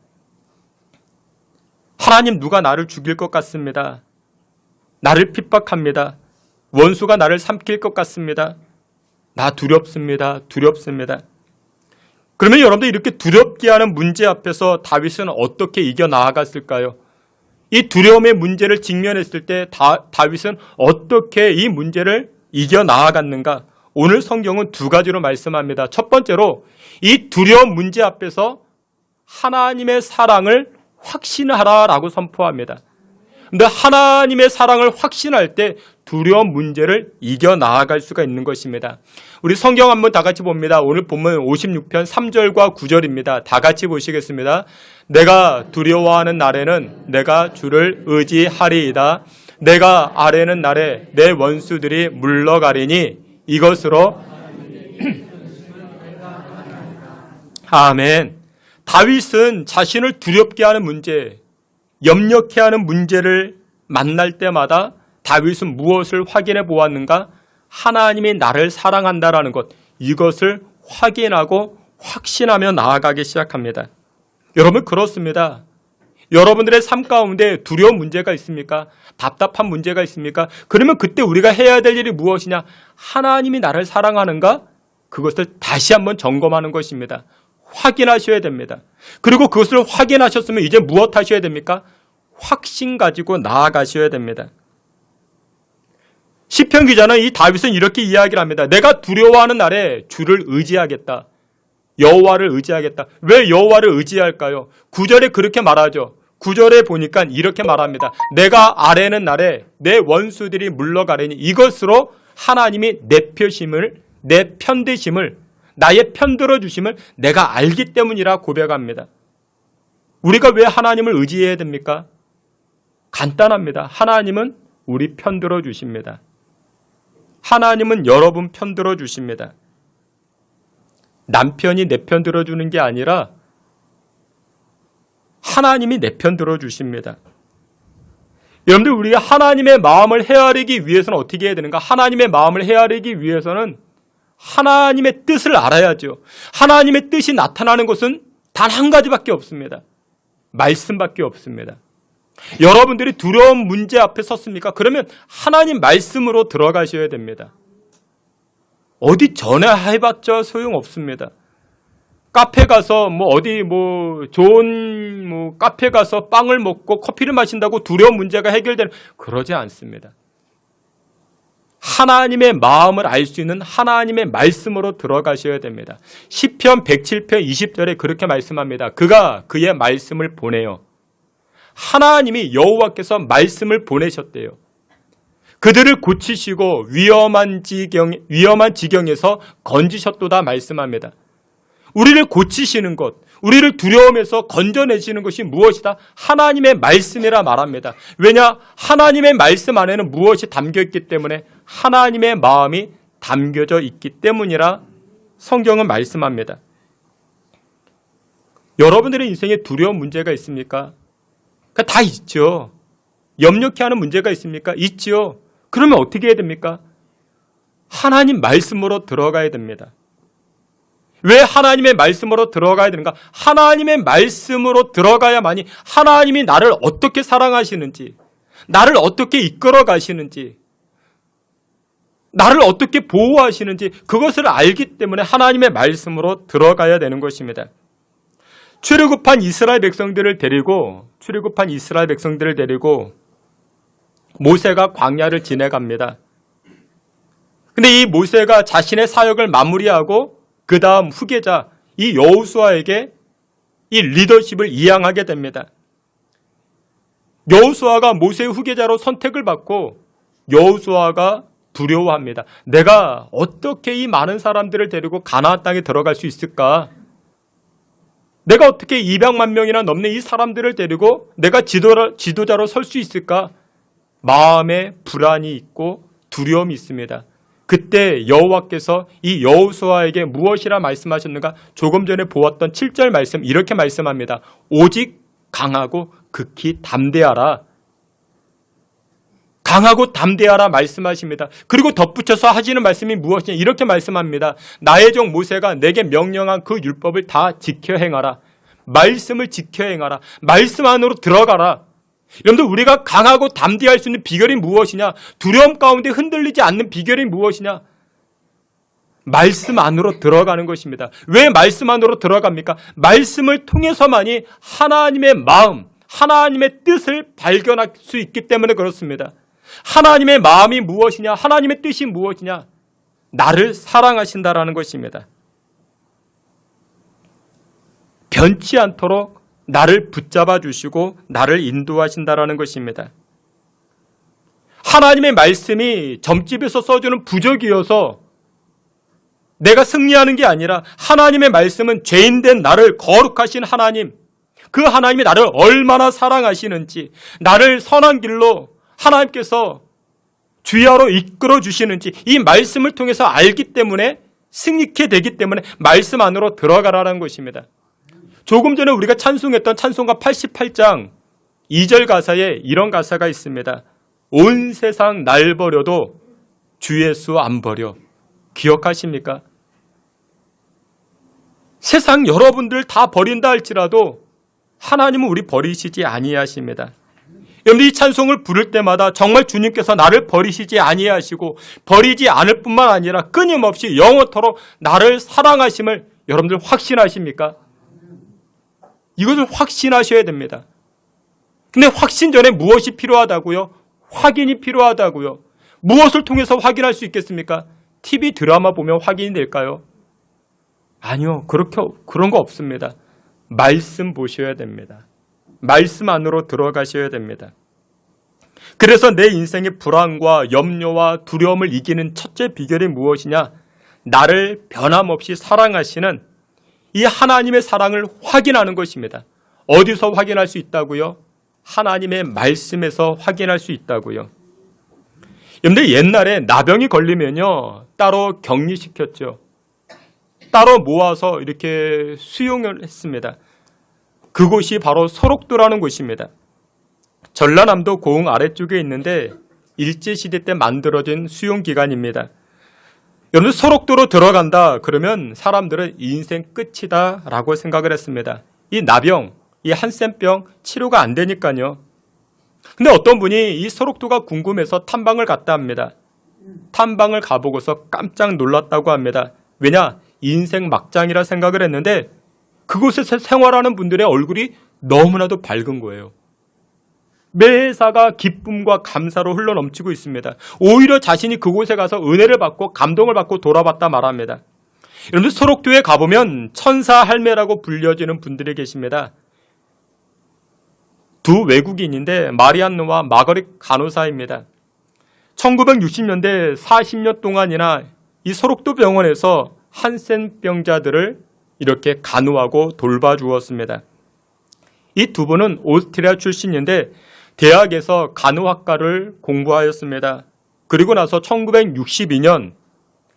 하나님, 누가 나를 죽일 것 같습니다. 나를 핍박합니다. 원수가 나를 삼킬 것 같습니다. 나 두렵습니다. 두렵습니다. 그러면 여러분들, 이렇게 두렵게 하는 문제 앞에서 다윗은 어떻게 이겨나아갔을까요? 이 두려움의 문제를 직면했을 때 다윗은 어떻게 이 문제를 이겨나아갔는가? 오늘 성경은 두 가지로 말씀합니다. 첫 번째로, 이 두려운 문제 앞에서 하나님의 사랑을 확신하라라고 선포합니다. 그런데 하나님의 사랑을 확신할 때 두려운 문제를 이겨나아갈 수가 있는 것입니다. 우리 성경 한번 다 같이 봅니다. 오늘 본문 56편 3절과 9절입니다. 다 같이 보시겠습니다. 내가 두려워하는 날에는 내가 주를 의지하리이다. 내가 아뢰는 날에 내 원수들이 물러가리니 이것으로 아멘. 다윗은 자신을 두렵게 하는 문제, 염려케 하는 문제를 만날 때마다 다윗은 무엇을 확인해 보았는가? 하나님이 나를 사랑한다라는 것, 이것을 확인하고 확신하며 나아가기 시작합니다. 여러분, 그렇습니다. 여러분들의 삶 가운데 두려운 문제가 있습니까? 답답한 문제가 있습니까? 그러면 그때 우리가 해야 될 일이 무엇이냐? 하나님이 나를 사랑하는가? 그것을 다시 한번 점검하는 것입니다. 확인하셔야 됩니다. 그리고 그것을 확인하셨으면 이제 무엇 하셔야 됩니까? 확신 가지고 나아가셔야 됩니다. 시편 기자는 이 다윗은 이렇게 이야기를 합니다. 내가 두려워하는 날에 주를 의지하겠다. 여호와를 의지하겠다. 왜 여호와를 의지할까요? 9절에 그렇게 말하죠. 9절에 보니까 이렇게 말합니다. 내가 아뢰는 날에 내 원수들이 물러가리니 이것으로 하나님이 내 표심을, 내 편드심을, 나의 편들어 주심을 내가 알기 때문이라 고백합니다. 우리가 왜 하나님을 의지해야 됩니까? 간단합니다. 하나님은 우리 편들어 주십니다. 하나님은 여러분 편들어 주십니다. 남편이 내 편 들어주는 게 아니라 하나님이 내 편 들어주십니다. 여러분들, 우리가 하나님의 마음을 헤아리기 위해서는 어떻게 해야 되는가? 하나님의 마음을 헤아리기 위해서는 하나님의 뜻을 알아야죠. 하나님의 뜻이 나타나는 것은 단 한 가지밖에 없습니다. 말씀밖에 없습니다. 여러분들이 두려운 문제 앞에 섰습니까? 그러면 하나님 말씀으로 들어가셔야 됩니다. 어디 전화해봤자 소용없습니다. 카페 가서 좋은 카페 가서 빵을 먹고 커피를 마신다고 두려운 문제가 해결되는, 그러지 않습니다. 하나님의 마음을 알 수 있는 하나님의 말씀으로 들어가셔야 됩니다. 시편 107편 20절에 그렇게 말씀합니다. 그가 그의 말씀을 보내요. 하나님이 여호와께서 말씀을 보내셨대요. 그들을 고치시고 위험한 지경에서 건지셨도다 말씀합니다. 우리를 고치시는 것, 우리를 두려움에서 건져내시는 것이 무엇이다? 하나님의 말씀이라 말합니다. 왜냐? 하나님의 말씀 안에는 무엇이 담겨있기 때문에, 하나님의 마음이 담겨져 있기 때문이라 성경은 말씀합니다. 여러분들의 인생에 두려운 문제가 있습니까? 다 있죠. 염려케 하는 문제가 있습니까? 있죠. 그러면 어떻게 해야 됩니까? 하나님 말씀으로 들어가야 됩니다. 왜 하나님의 말씀으로 들어가야 되는가? 하나님의 말씀으로 들어가야만이 하나님이 나를 어떻게 사랑하시는지, 나를 어떻게 이끌어 가시는지, 나를 어떻게 보호하시는지 그것을 알기 때문에 하나님의 말씀으로 들어가야 되는 것입니다. 출애굽한 이스라엘 백성들을 데리고 모세가 광야를 지나갑니다. 근데 이 모세가 자신의 사역을 마무리하고 그 다음 후계자 이 여호수아에게 이 리더십을 이양하게 됩니다. 여호수아가 모세의 후계자로 선택을 받고 여호수아가 두려워합니다. 내가 어떻게 이 많은 사람들을 데리고 가나안 땅에 들어갈 수 있을까? 내가 어떻게 200만 명이나 넘는 이 사람들을 데리고 내가 지도자로 설 수 있을까? 마음에 불안이 있고 두려움이 있습니다. 그때 여호와께서 이 여호수아에게 무엇이라 말씀하셨는가? 조금 전에 보았던 7절 말씀 이렇게 말씀합니다. 오직 강하고 극히 담대하라. 강하고 담대하라 말씀하십니다. 그리고 덧붙여서 하시는 말씀이 무엇이냐? 이렇게 말씀합니다. 나의 종 모세가 내게 명령한 그 율법을 다 지켜 행하라. 말씀을 지켜 행하라. 말씀 안으로 들어가라. 여러분들, 우리가 강하고 담대할 수 있는 비결이 무엇이냐? 두려움 가운데 흔들리지 않는 비결이 무엇이냐? 말씀 안으로 들어가는 것입니다. 왜 말씀 안으로 들어갑니까? 말씀을 통해서만이 하나님의 마음, 하나님의 뜻을 발견할 수 있기 때문에 그렇습니다. 하나님의 마음이 무엇이냐? 하나님의 뜻이 무엇이냐? 나를 사랑하신다라는 것입니다. 변치 않도록 나를 붙잡아 주시고 나를 인도하신다라는 것입니다. 하나님의 말씀이 점집에서 써주는 부적이어서 내가 승리하는 게 아니라 하나님의 말씀은 죄인된 나를 거룩하신 하나님, 그 하나님이 나를 얼마나 사랑하시는지, 나를 선한 길로 하나님께서 주야로 이끌어 주시는지 이 말씀을 통해서 알기 때문에 승리케 되기 때문에 말씀 안으로 들어가라는 것입니다. 조금 전에 우리가 찬송했던 찬송가 88장 2절 가사에 이런 가사가 있습니다. 온 세상 날 버려도 주 예수 안 버려. 기억하십니까? 세상 여러분들 다 버린다 할지라도 하나님은 우리 버리시지 아니하십니다. 여러분, 이 찬송을 부를 때마다 정말 주님께서 나를 버리시지 아니하시고 버리지 않을 뿐만 아니라 끊임없이 영원토록 나를 사랑하심을 여러분들 확신하십니까? 이것을 확신하셔야 됩니다. 근데 확신 전에 무엇이 필요하다고요? 확인이 필요하다고요. 무엇을 통해서 확인할 수 있겠습니까? TV 드라마 보면 확인이 될까요? 아니요. 그런 거 없습니다. 말씀 보셔야 됩니다. 말씀 안으로 들어가셔야 됩니다. 그래서 내 인생의 불안과 염려와 두려움을 이기는 첫째 비결이 무엇이냐? 나를 변함없이 사랑하시는 이 하나님의 사랑을 확인하는 것입니다. 어디서 확인할 수 있다고요? 하나님의 말씀에서 확인할 수 있다고요. 그런데 옛날에 나병이 걸리면요, 따로 격리시켰죠. 따로 모아서 이렇게 수용을 했습니다. 그곳이 바로 소록도라는 곳입니다. 전라남도 고흥 아래쪽에 있는데 일제시대 때 만들어진 수용기관입니다. 여러분, 소록도로 들어간다 그러면 사람들은 인생 끝이다 라고 생각을 했습니다. 이 나병, 이 한센병 치료가 안 되니까요. 근데 어떤 분이 이 소록도가 궁금해서 탐방을 갔다 합니다. 탐방을 가보고서 깜짝 놀랐다고 합니다. 왜냐? 인생 막장이라 생각을 했는데 그곳에서 생활하는 분들의 얼굴이 너무나도 밝은 거예요. 매사가 기쁨과 감사로 흘러넘치고 있습니다. 오히려 자신이 그곳에 가서 은혜를 받고 감동을 받고 돌아봤다 말합니다. 여러분들, 소록도에 가보면 천사 할매라고 불려지는 분들이 계십니다. 두 외국인인데 마리안느와 마거릿 간호사입니다. 1960년대 40년 동안이나 이 소록도 병원에서 한센병자들을 이렇게 간호하고 돌봐주었습니다. 이 두 분은 오스트리아 출신인데 대학에서 간호학과를 공부하였습니다. 그리고 나서 1962년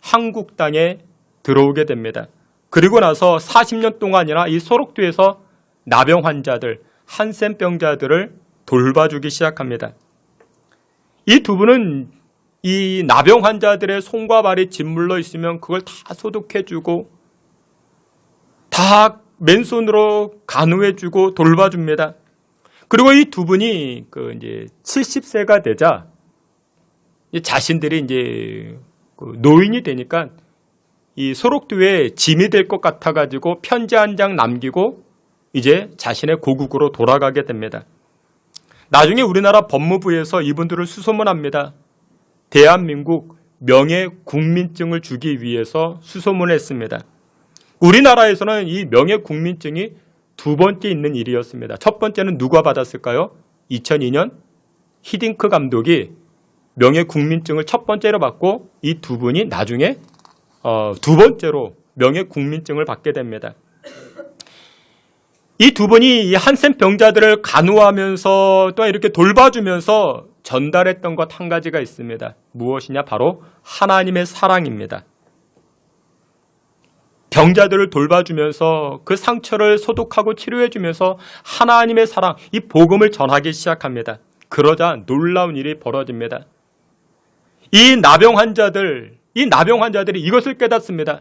한국 땅에 들어오게 됩니다. 그리고 나서 40년 동안이나 이 소록도에서 나병 환자들, 한센병자들을 돌봐주기 시작합니다. 이 두 분은 이 나병 환자들의 손과 발이 짓물러 있으면 그걸 다 소독해주고 다 맨손으로 간호해주고 돌봐줍니다. 그리고 이 두 분이 이제 70세가 되자 자신들이 이제 노인이 되니까 이 소록도에 짐이 될 것 같아가지고 편지 한 장 남기고 이제 자신의 고국으로 돌아가게 됩니다. 나중에 우리나라 법무부에서 이분들을 수소문합니다. 대한민국 명예 국민증을 주기 위해서 수소문을 했습니다. 우리나라에서는 이 명예 국민증이 두 번째 있는 일이었습니다. 첫 번째는 누가 받았을까요? 2002년 히딩크 감독이 명예 국민증을 첫 번째로 받고 이 두 분이 나중에 두 번째로 명예 국민증을 받게 됩니다. 이 두 분이 이 한센 병자들을 간호하면서 또 이렇게 돌봐주면서 전달했던 것 한 가지가 있습니다. 무엇이냐? 바로 하나님의 사랑입니다. 병자들을 돌봐주면서 그 상처를 소독하고 치료해주면서 하나님의 사랑, 이 복음을 전하기 시작합니다. 그러자 놀라운 일이 벌어집니다. 이 나병 환자들이 이것을 깨닫습니다.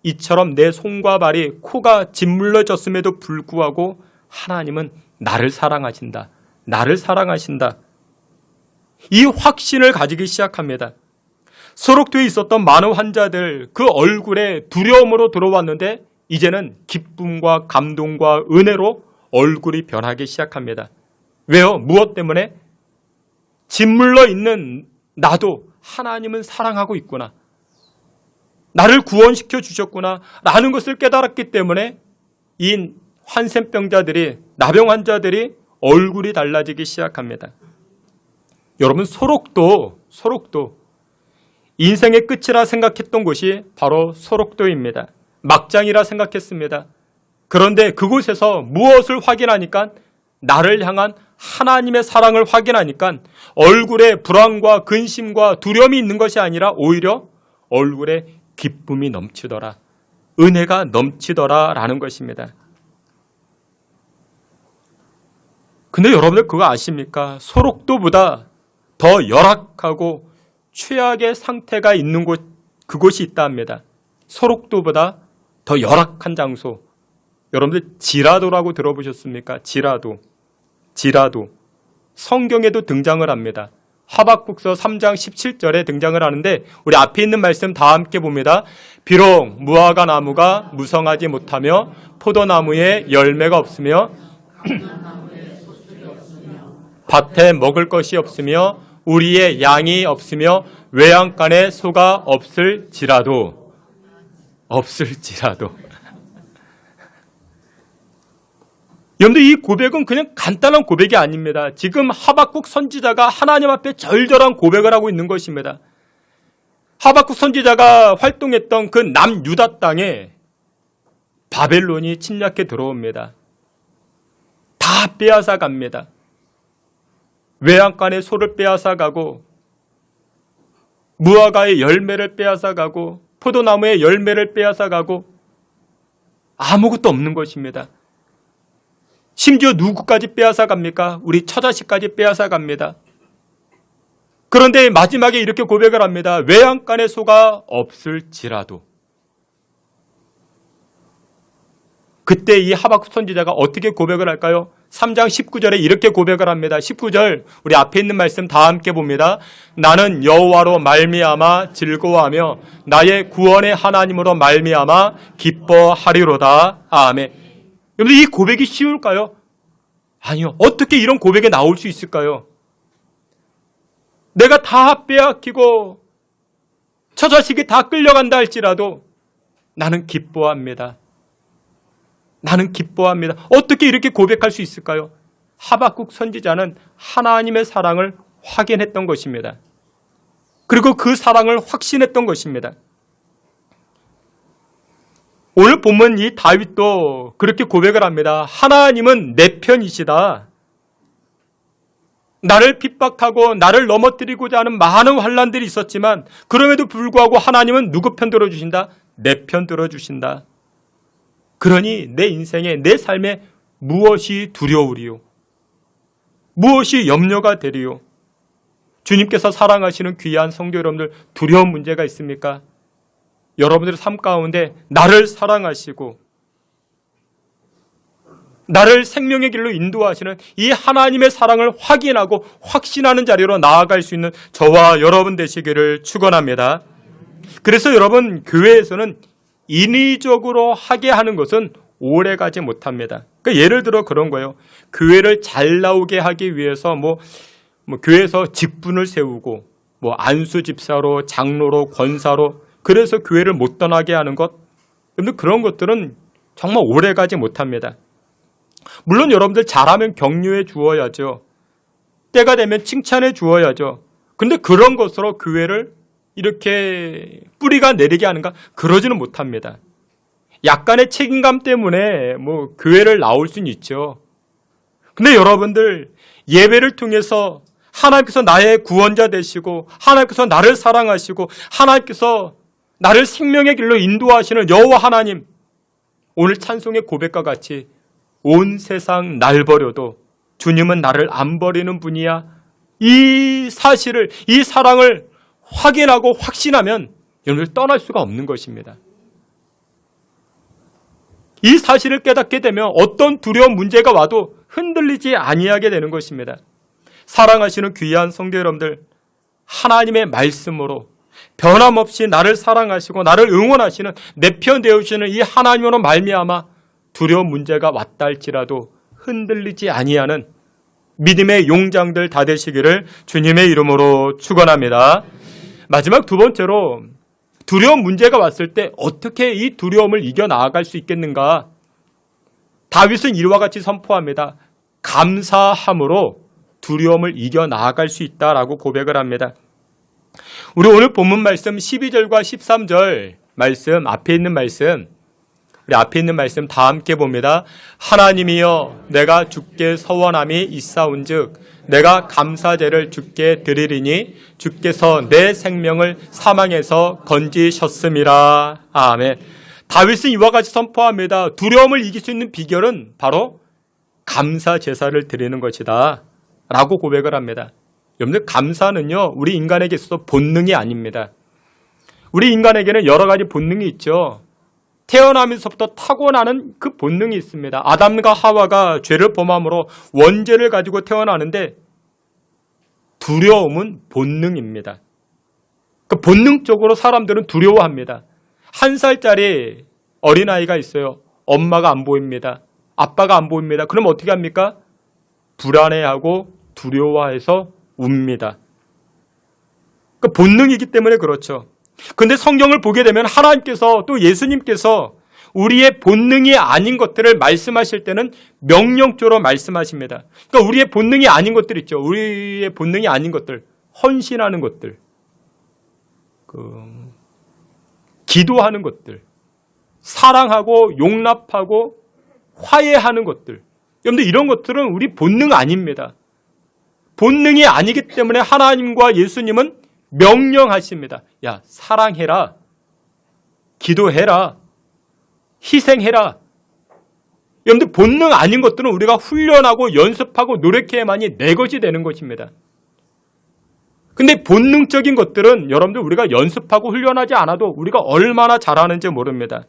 이처럼 내 손과 발이 코가 짓물러졌음에도 불구하고 하나님은 나를 사랑하신다. 나를 사랑하신다. 이 확신을 가지기 시작합니다. 소록도에 있었던 많은 환자들 그 얼굴에 두려움으로 들어왔는데 이제는 기쁨과 감동과 은혜로 얼굴이 변하기 시작합니다. 왜요? 무엇 때문에? 짓물러 있는 나도 하나님은 사랑하고 있구나. 나를 구원시켜 주셨구나 라는 것을 깨달았기 때문에 이 환센병자들이, 나병 환자들이 얼굴이 달라지기 시작합니다. 여러분, 소록도 인생의 끝이라 생각했던 곳이 바로 소록도입니다. 막장이라 생각했습니다. 그런데 그곳에서 무엇을 확인하니까? 나를 향한 하나님의 사랑을 확인하니까 얼굴에 불안과 근심과 두려움이 있는 것이 아니라 오히려 얼굴에 기쁨이 넘치더라. 은혜가 넘치더라 라는 것입니다. 근데 여러분들 그거 아십니까? 소록도보다 더 열악하고 최악의 상태가 있는 곳, 그곳이 있다 합니다. 소록도보다 더 열악한 장소. 여러분들 지라도라고 들어보셨습니까? 지라도. 성경에도 등장을 합니다. 하박국서 3장 17절에 등장을 하는데 우리 앞에 있는 말씀 다 함께 봅니다. 비록 무화과 나무가 무성하지 못하며 포도나무에 열매가 없으며 밭에 먹을 것이 없으며 우리의 양이 없으며 외양간에 소가 없을지라도 여러분들 이 고백은 그냥 간단한 고백이 아닙니다. 지금 하박국 선지자가 하나님 앞에 절절한 고백을 하고 있는 것입니다. 하박국 선지자가 활동했던 그 남유다 땅에 바벨론이 침략해 들어옵니다. 다 빼앗아 갑니다. 외양간의 소를 빼앗아 가고 무화과의 열매를 빼앗아 가고 포도나무의 열매를 빼앗아 가고 아무것도 없는 것입니다. 심지어 누구까지 빼앗아 갑니까? 우리 처자식까지 빼앗아 갑니다. 그런데 마지막에 이렇게 고백을 합니다. 외양간의 소가 없을지라도. 그때 이 하박국 선지자가 어떻게 고백을 할까요? 3장 19절에 이렇게 고백을 합니다. 19절 우리 앞에 있는 말씀 다 함께 봅니다. 나는 여호와로 말미암아 즐거워하며 나의 구원의 하나님으로 말미암아 기뻐하리로다. 아멘. 여러분 이 고백이 쉬울까요? 아니요. 어떻게 이런 고백이 나올 수 있을까요? 내가 다 빼앗기고 처자식이 다 끌려간다 할지라도 나는 기뻐합니다. 나는 기뻐합니다. 어떻게 이렇게 고백할 수 있을까요? 하박국 선지자는 하나님의 사랑을 확인했던 것입니다. 그리고 그 사랑을 확신했던 것입니다. 오늘 보면 이 다윗도 그렇게 고백을 합니다. 하나님은 내 편이시다. 나를 핍박하고 나를 넘어뜨리고자 하는 많은 환난들이 있었지만 그럼에도 불구하고 하나님은 누구 편 들어주신다? 내 편 들어주신다. 그러니 내 인생에 내 삶에 무엇이 두려우리요? 무엇이 염려가 되리요? 주님께서 사랑하시는 귀한 성도 여러분들 두려운 문제가 있습니까? 여러분들의 삶 가운데 나를 사랑하시고 나를 생명의 길로 인도하시는 이 하나님의 사랑을 확인하고 확신하는 자리로 나아갈 수 있는 저와 여러분 되시기를 축원합니다. 그래서 여러분 교회에서는 인위적으로 하게 하는 것은 오래가지 못합니다. 그러니까 예를 들어 그런 거예요. 교회를 잘 나오게 하기 위해서 뭐 교회에서 직분을 세우고 안수 집사로 장로로 권사로 그래서 교회를 못 떠나게 하는 것. 근데 그런 것들은 정말 오래가지 못합니다. 물론 여러분들 잘하면 격려해 주어야죠. 때가 되면 칭찬해 주어야죠. 근데 그런 것으로 교회를 이렇게 뿌리가 내리게 하는가? 그러지는 못합니다. 약간의 책임감 때문에 교회를 나올 수는 있죠. 근데 여러분들 예배를 통해서 하나님께서 나의 구원자 되시고 하나님께서 나를 사랑하시고 하나님께서 나를 생명의 길로 인도하시는 여호와 하나님, 오늘 찬송의 고백과 같이 온 세상 날 버려도 주님은 나를 안 버리는 분이야. 이 사실을, 이 사랑을 확인하고 확신하면 여러분들 떠날 수가 없는 것입니다. 이 사실을 깨닫게 되면 어떤 두려운 문제가 와도 흔들리지 아니하게 되는 것입니다. 사랑하시는 귀한 성도 여러분들, 하나님의 말씀으로 변함없이 나를 사랑하시고 나를 응원하시는 내 편 되어주시는 이 하나님으로 말미암아 두려운 문제가 왔다 할지라도 흔들리지 아니하는 믿음의 용장들 다 되시기를 주님의 이름으로 축원합니다. 마지막 두 번째로 두려운 문제가 왔을 때 어떻게 이 두려움을 이겨나갈 수 있겠는가? 다윗은 이와 같이 선포합니다. 감사함으로 두려움을 이겨나갈 수 있다라고 고백을 합니다. 우리 오늘 본문 말씀 12절과 13절 말씀, 앞에 있는 말씀, 우리 앞에 있는 말씀 다 함께 봅니다. 하나님이여 내가 주께 서원함이 있사온즉 내가 감사제를 주께 드리리니 주께서 내 생명을 사망에서 건지셨음이라. 아멘. 다윗은 이와 같이 선포합니다. 두려움을 이길 수 있는 비결은 바로 감사 제사를 드리는 것이다 라고 고백을 합니다. 여러분들, 감사는요 우리 인간에게 있어서 본능이 아닙니다. 우리 인간에게는 여러 가지 본능이 있죠. 태어나면서부터 타고나는 그 본능이 있습니다. 아담과 하와가 죄를 범함으로 원죄를 가지고 태어나는데 두려움은 본능입니다. 그 본능적으로 사람들은 두려워합니다. 1살짜리 어린아이가 있어요. 엄마가 안 보입니다. 아빠가 안 보입니다. 그럼 어떻게 합니까? 불안해하고 두려워해서 웁니다. 그 본능이기 때문에 그렇죠. 그런데 성경을 보게 되면 하나님께서 또 예수님께서 우리의 본능이 아닌 것들을 말씀하실 때는 명령조로 말씀하십니다. 그러니까 우리의 본능이 아닌 것들 있죠. 우리의 본능이 아닌 것들, 헌신하는 것들, 기도하는 것들, 사랑하고 용납하고 화해하는 것들. 여러분들, 이런 것들은 우리 본능 아닙니다. 본능이 아니기 때문에 하나님과 예수님은 명령하십니다. 야, 사랑해라. 기도해라. 희생해라. 여러분들, 본능 아닌 것들은 우리가 훈련하고 연습하고 노력해야만이 내 것이 되는 것입니다. 근데 본능적인 것들은 여러분들 우리가 연습하고 훈련하지 않아도 우리가 얼마나 잘하는지 모릅니다.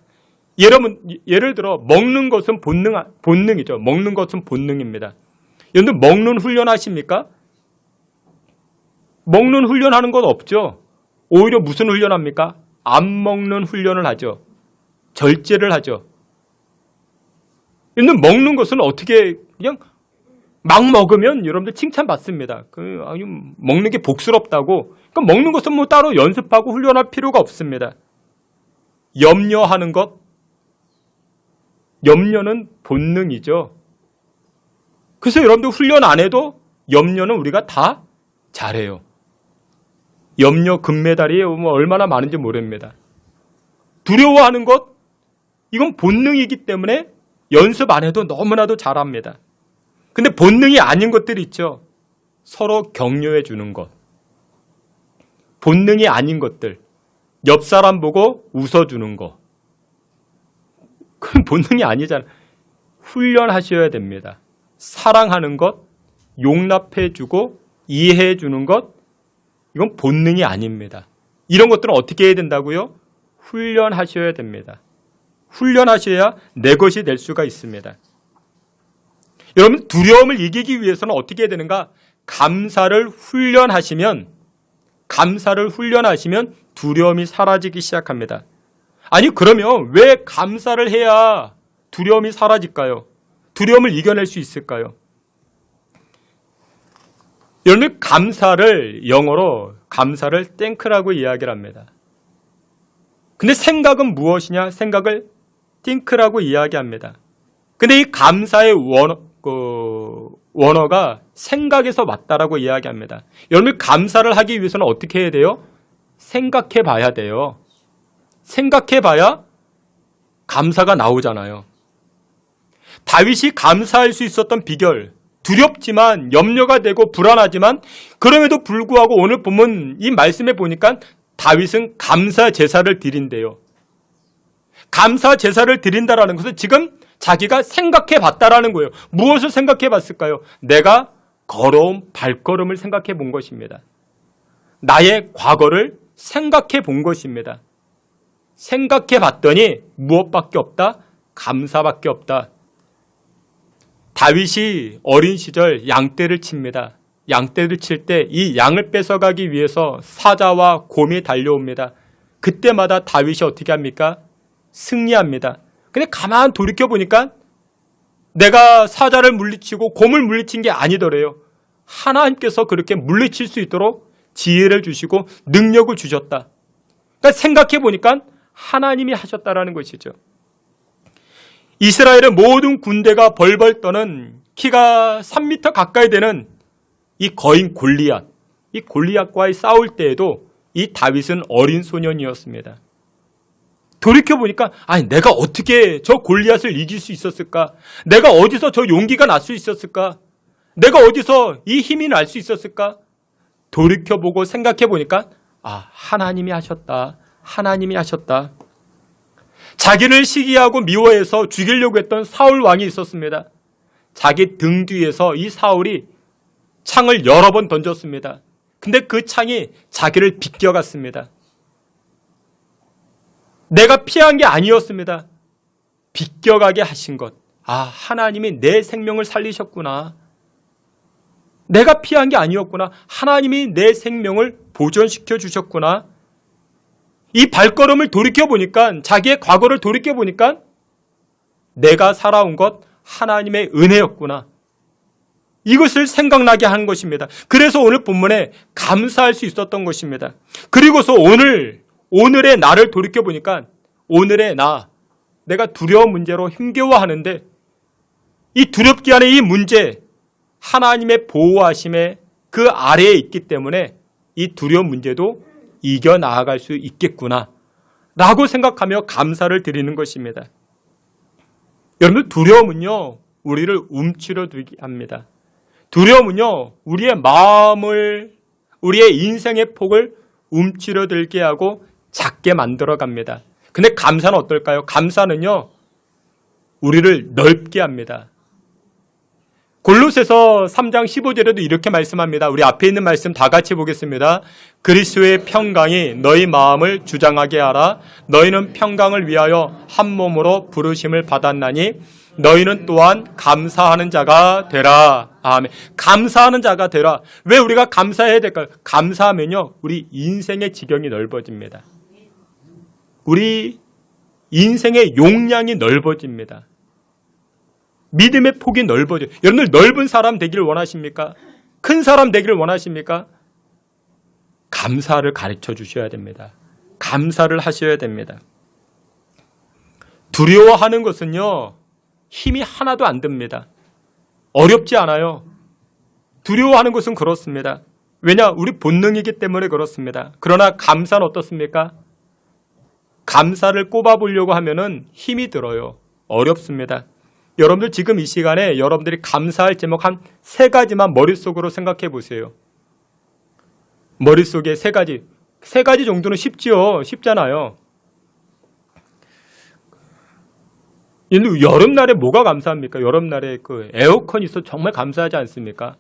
예를 들어 먹는 것은 본능이죠. 먹는 것은 본능입니다. 여러분들, 먹는 훈련하십니까? 먹는 훈련하는 건 없죠. 오히려 무슨 훈련합니까? 안 먹는 훈련을 하죠. 절제를 하죠. 여러분들, 먹는 것은 어떻게 그냥 막 먹으면 여러분들 칭찬받습니다. 먹는 게 복스럽다고. 그러니까 먹는 것은 뭐 따로 연습하고 훈련할 필요가 없습니다. 염려하는 것, 염려는 본능이죠. 그래서 여러분들 훈련 안 해도 염려는 우리가 다 잘해요. 염려 금메달이 얼마나 많은지 모릅니다. 두려워하는 것, 이건 본능이기 때문에 연습 안 해도 너무나도 잘합니다. 근데 본능이 아닌 것들이 있죠. 서로 격려해 주는 것. 본능이 아닌 것들. 옆 사람 보고 웃어주는 거. 그건 본능이 아니잖아요. 훈련하셔야 됩니다. 사랑하는 것, 용납해 주고 이해해 주는 것, 이건 본능이 아닙니다. 이런 것들은 어떻게 해야 된다고요? 훈련하셔야 됩니다. 훈련하셔야 내 것이 될 수가 있습니다. 여러분, 두려움을 이기기 위해서는 어떻게 해야 되는가? 감사를 훈련하시면 두려움이 사라지기 시작합니다. 아니, 그러면 왜 감사를 해야 두려움이 사라질까요? 두려움을 이겨낼 수 있을까요? 여러분, 영어로 감사를 땡크라고 이야기를 합니다. 근데 생각은 무엇이냐? 생각을 띵크라고 이야기합니다. 근데 이 감사의 원어가 생각에서 왔다라고 이야기합니다. 여러분, 감사를 하기 위해서는 어떻게 해야 돼요? 생각해 봐야 돼요. 생각해 봐야 감사가 나오잖아요. 다윗이 감사할 수 있었던 비결, 두렵지만 염려가 되고 불안하지만 그럼에도 불구하고 오늘 보면 이 말씀에 보니까 다윗은 감사 제사를 드린대요. 감사 제사를 드린다라는 것은 지금 자기가 생각해 봤다라는 거예요. 무엇을 생각해 봤을까요? 내가 걸어온 발걸음을 생각해 본 것입니다. 나의 과거를 생각해 본 것입니다. 생각해 봤더니 무엇밖에 없다? 감사밖에 없다. 다윗이 어린 시절 양떼를 칩니다. 양떼를 칠 때 이 양을 뺏어가기 위해서 사자와 곰이 달려옵니다. 그때마다 다윗이 어떻게 합니까? 승리합니다. 근데 가만 돌이켜보니까 내가 사자를 물리치고 곰을 물리친 게 아니더래요. 하나님께서 그렇게 물리칠 수 있도록 지혜를 주시고 능력을 주셨다. 그러니까 생각해보니까 하나님이 하셨다라는 것이죠. 이스라엘의 모든 군대가 벌벌 떠는 키가 3m 가까이 되는 이 거인 골리앗, 이 골리앗과의 싸울 때에도 이 다윗은 어린 소년이었습니다. 돌이켜보니까 아니 내가 어떻게 저 골리앗을 이길 수 있었을까? 내가 어디서 저 용기가 날 수 있었을까? 내가 어디서 이 힘이 날 수 있었을까? 돌이켜보고 생각해보니까 하나님이 하셨다. 하나님이 하셨다. 자기를 시기하고 미워해서 죽이려고 했던 사울 왕이 있었습니다. 자기 등 뒤에서 이 사울이 창을 여러 번 던졌습니다. 근데 그 창이 자기를 비껴갔습니다. 내가 피한 게 아니었습니다. 비껴가게 하신 것. 하나님이 내 생명을 살리셨구나. 내가 피한 게 아니었구나. 하나님이 내 생명을 보존시켜 주셨구나. 이 발걸음을 돌이켜보니까, 자기의 과거를 돌이켜보니까 내가 살아온 것 하나님의 은혜였구나. 이것을 생각나게 하는 것입니다. 그래서 오늘 본문에 감사할 수 있었던 것입니다. 그리고서 오늘의 나를 돌이켜보니까 오늘의 내가 두려운 문제로 힘겨워하는데 이 두렵게 하는 이 문제, 하나님의 보호하심에 그 아래에 있기 때문에 이 두려운 문제도 이겨나아갈 수 있겠구나 라고 생각하며 감사를 드리는 것입니다. 여러분, 두려움은요 우리를 움츠러들게 합니다. 두려움은요 우리의 마음을, 우리의 인생의 폭을 움츠러들게 하고 작게 만들어 갑니다. 근데 감사는 어떨까요? 감사는요 우리를 넓게 합니다. 골로새서 3장 15절에도 이렇게 말씀합니다. 우리 앞에 있는 말씀 다 같이 보겠습니다. 그리스도의 평강이 너희 마음을 주장하게 하라. 너희는 평강을 위하여 한 몸으로 부르심을 받았나니 너희는 또한 감사하는 자가 되라. 아멘. 감사하는 자가 되라. 왜 우리가 감사해야 될까요? 감사하면요 우리 인생의 지경이 넓어집니다. 우리 인생의 용량이 넓어집니다. 믿음의 폭이 넓어져요. 여러분들 넓은 사람 되기를 원하십니까? 큰 사람 되기를 원하십니까? 감사를 가르쳐 주셔야 됩니다. 감사를 하셔야 됩니다. 두려워하는 것은요 힘이 하나도 안 듭니다. 어렵지 않아요. 두려워하는 것은 그렇습니다. 왜냐? 우리 본능이기 때문에 그렇습니다. 그러나 감사는 어떻습니까? 감사를 꼽아보려고 하면은 힘이 들어요. 어렵습니다. 여러분들 지금 이 시간에 여러분들이 감사할 제목 한 3가지만 머릿속으로 생각해 보세요. 머릿속에 3가지. 3가지 정도는 쉽잖아요. 여름날에 뭐가 감사합니까? 여름날에 그 에어컨이 있어서 정말 감사하지 않습니까?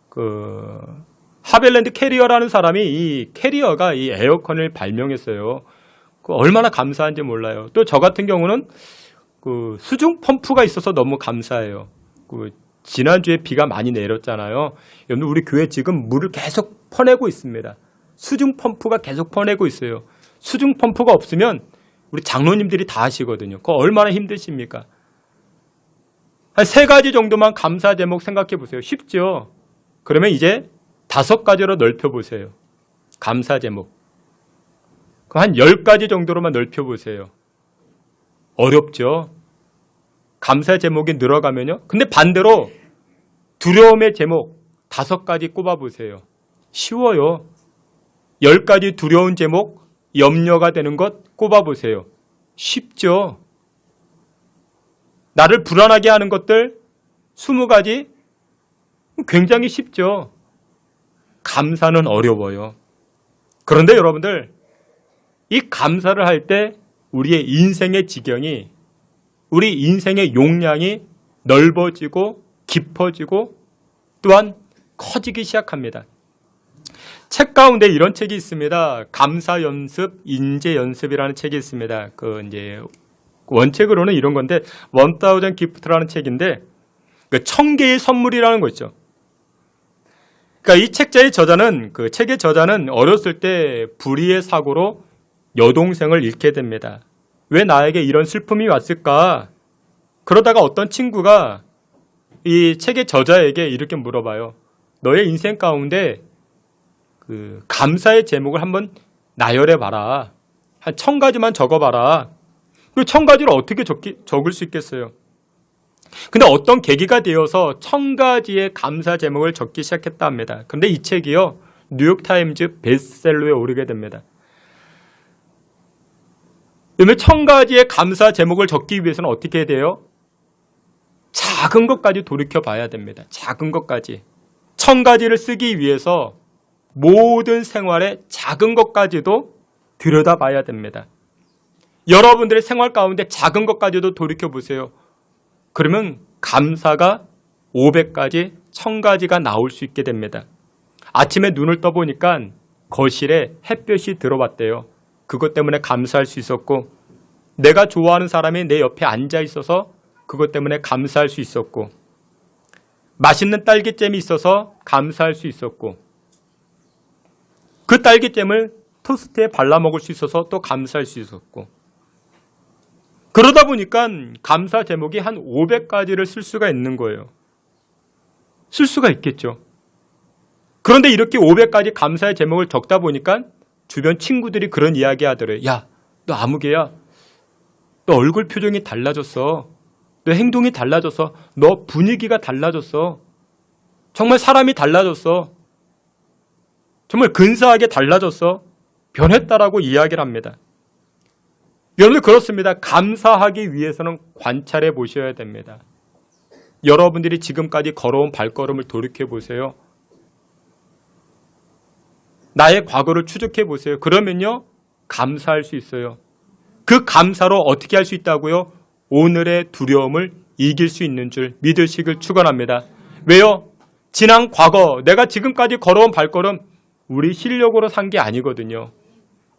그 하벨랜드 캐리어라는 사람이 이 캐리어가 이 에어컨을 발명했어요. 그 얼마나 감사한지 몰라요. 또 저 같은 경우는 그 수중 펌프가 있어서 너무 감사해요. 그 지난주에 비가 많이 내렸잖아요. 여러분 우리 교회 지금 물을 계속 퍼내고 있습니다. 수중 펌프가 계속 퍼내고 있어요. 수중 펌프가 없으면 우리 장로님들이 다 하시거든요. 그거 얼마나 힘드십니까? 한 3가지 정도만 감사 제목 생각해 보세요. 쉽죠? 그러면 이제 5가지로 넓혀 보세요. 감사 제목. 한 10가지 정도로만 넓혀 보세요. 어렵죠? 감사 제목이 늘어가면요. 근데 반대로 두려움의 제목 5가지 꼽아보세요. 쉬워요. 10가지 두려운 제목, 염려가 되는 것 꼽아보세요. 쉽죠? 나를 불안하게 하는 것들 20가지 굉장히 쉽죠? 감사는 어려워요. 그런데 여러분들 이 감사를 할 때 우리의 인생의 지경이, 우리 인생의 용량이 넓어지고 깊어지고 또한 커지기 시작합니다. 책 가운데 이런 책이 있습니다. 감사 연습, 인재 연습이라는 책이 있습니다. 그 이제 원책으로는 이런 건데 1000 기프트라는 책인데 1000개의 선물이라는 거 있죠. 그러니까 이 책자의 저자는 그 책의 저자는 어렸을 때 불의의 사고로 여동생을 잃게 됩니다. 왜 나에게 이런 슬픔이 왔을까? 그러다가 어떤 친구가 이 책의 저자에게 이렇게 물어봐요. 너의 인생 가운데 그 감사의 제목을 한번 나열해봐라. 한 1000가지만 적어봐라. 그 1000가지를 어떻게 적을 수 있겠어요? 근데 어떤 계기가 되어서 1000가지의 감사 제목을 적기 시작했다 합니다. 근데 이 책이요, 뉴욕타임즈 베스트셀러에 오르게 됩니다. 그러면 1000가지의 감사 제목을 적기 위해서는 어떻게 해야 돼요? 작은 것까지 돌이켜 봐야 됩니다. 작은 것까지. 1000가지를 쓰기 위해서 모든 생활의 작은 것까지도 들여다봐야 됩니다. 여러분들의 생활 가운데 작은 것까지도 돌이켜 보세요. 그러면 감사가 500가지, 1000가지가 나올 수 있게 됩니다. 아침에 눈을 떠보니까 거실에 햇볕이 들어왔대요. 그것 때문에 감사할 수 있었고, 내가 좋아하는 사람이 내 옆에 앉아 있어서 그것 때문에 감사할 수 있었고, 맛있는 딸기잼이 있어서 감사할 수 있었고, 그 딸기잼을 토스트에 발라 먹을 수 있어서 또 감사할 수 있었고, 그러다 보니까 감사 제목이 한 500가지를 쓸 수가 있는 거예요. 쓸 수가 있겠죠. 그런데 이렇게 500가지 감사의 제목을 적다 보니까 주변 친구들이 그런 이야기 하더래요. 야, 너 아무개야. 너 얼굴 표정이 달라졌어. 너 행동이 달라졌어. 너 분위기가 달라졌어. 정말 사람이 달라졌어. 정말 근사하게 달라졌어. 변했다라고 이야기를 합니다. 여러분들 그렇습니다. 감사하기 위해서는 관찰해 보셔야 됩니다. 여러분들이 지금까지 걸어온 발걸음을 돌이켜 보세요. 나의 과거를 추적해 보세요. 그러면요, 감사할 수 있어요. 그 감사로 어떻게 할 수 있다고요? 오늘의 두려움을 이길 수 있는 줄 믿으시길 축원합니다. 왜요? 지난 과거, 내가 지금까지 걸어온 발걸음, 우리 실력으로 산 게 아니거든요.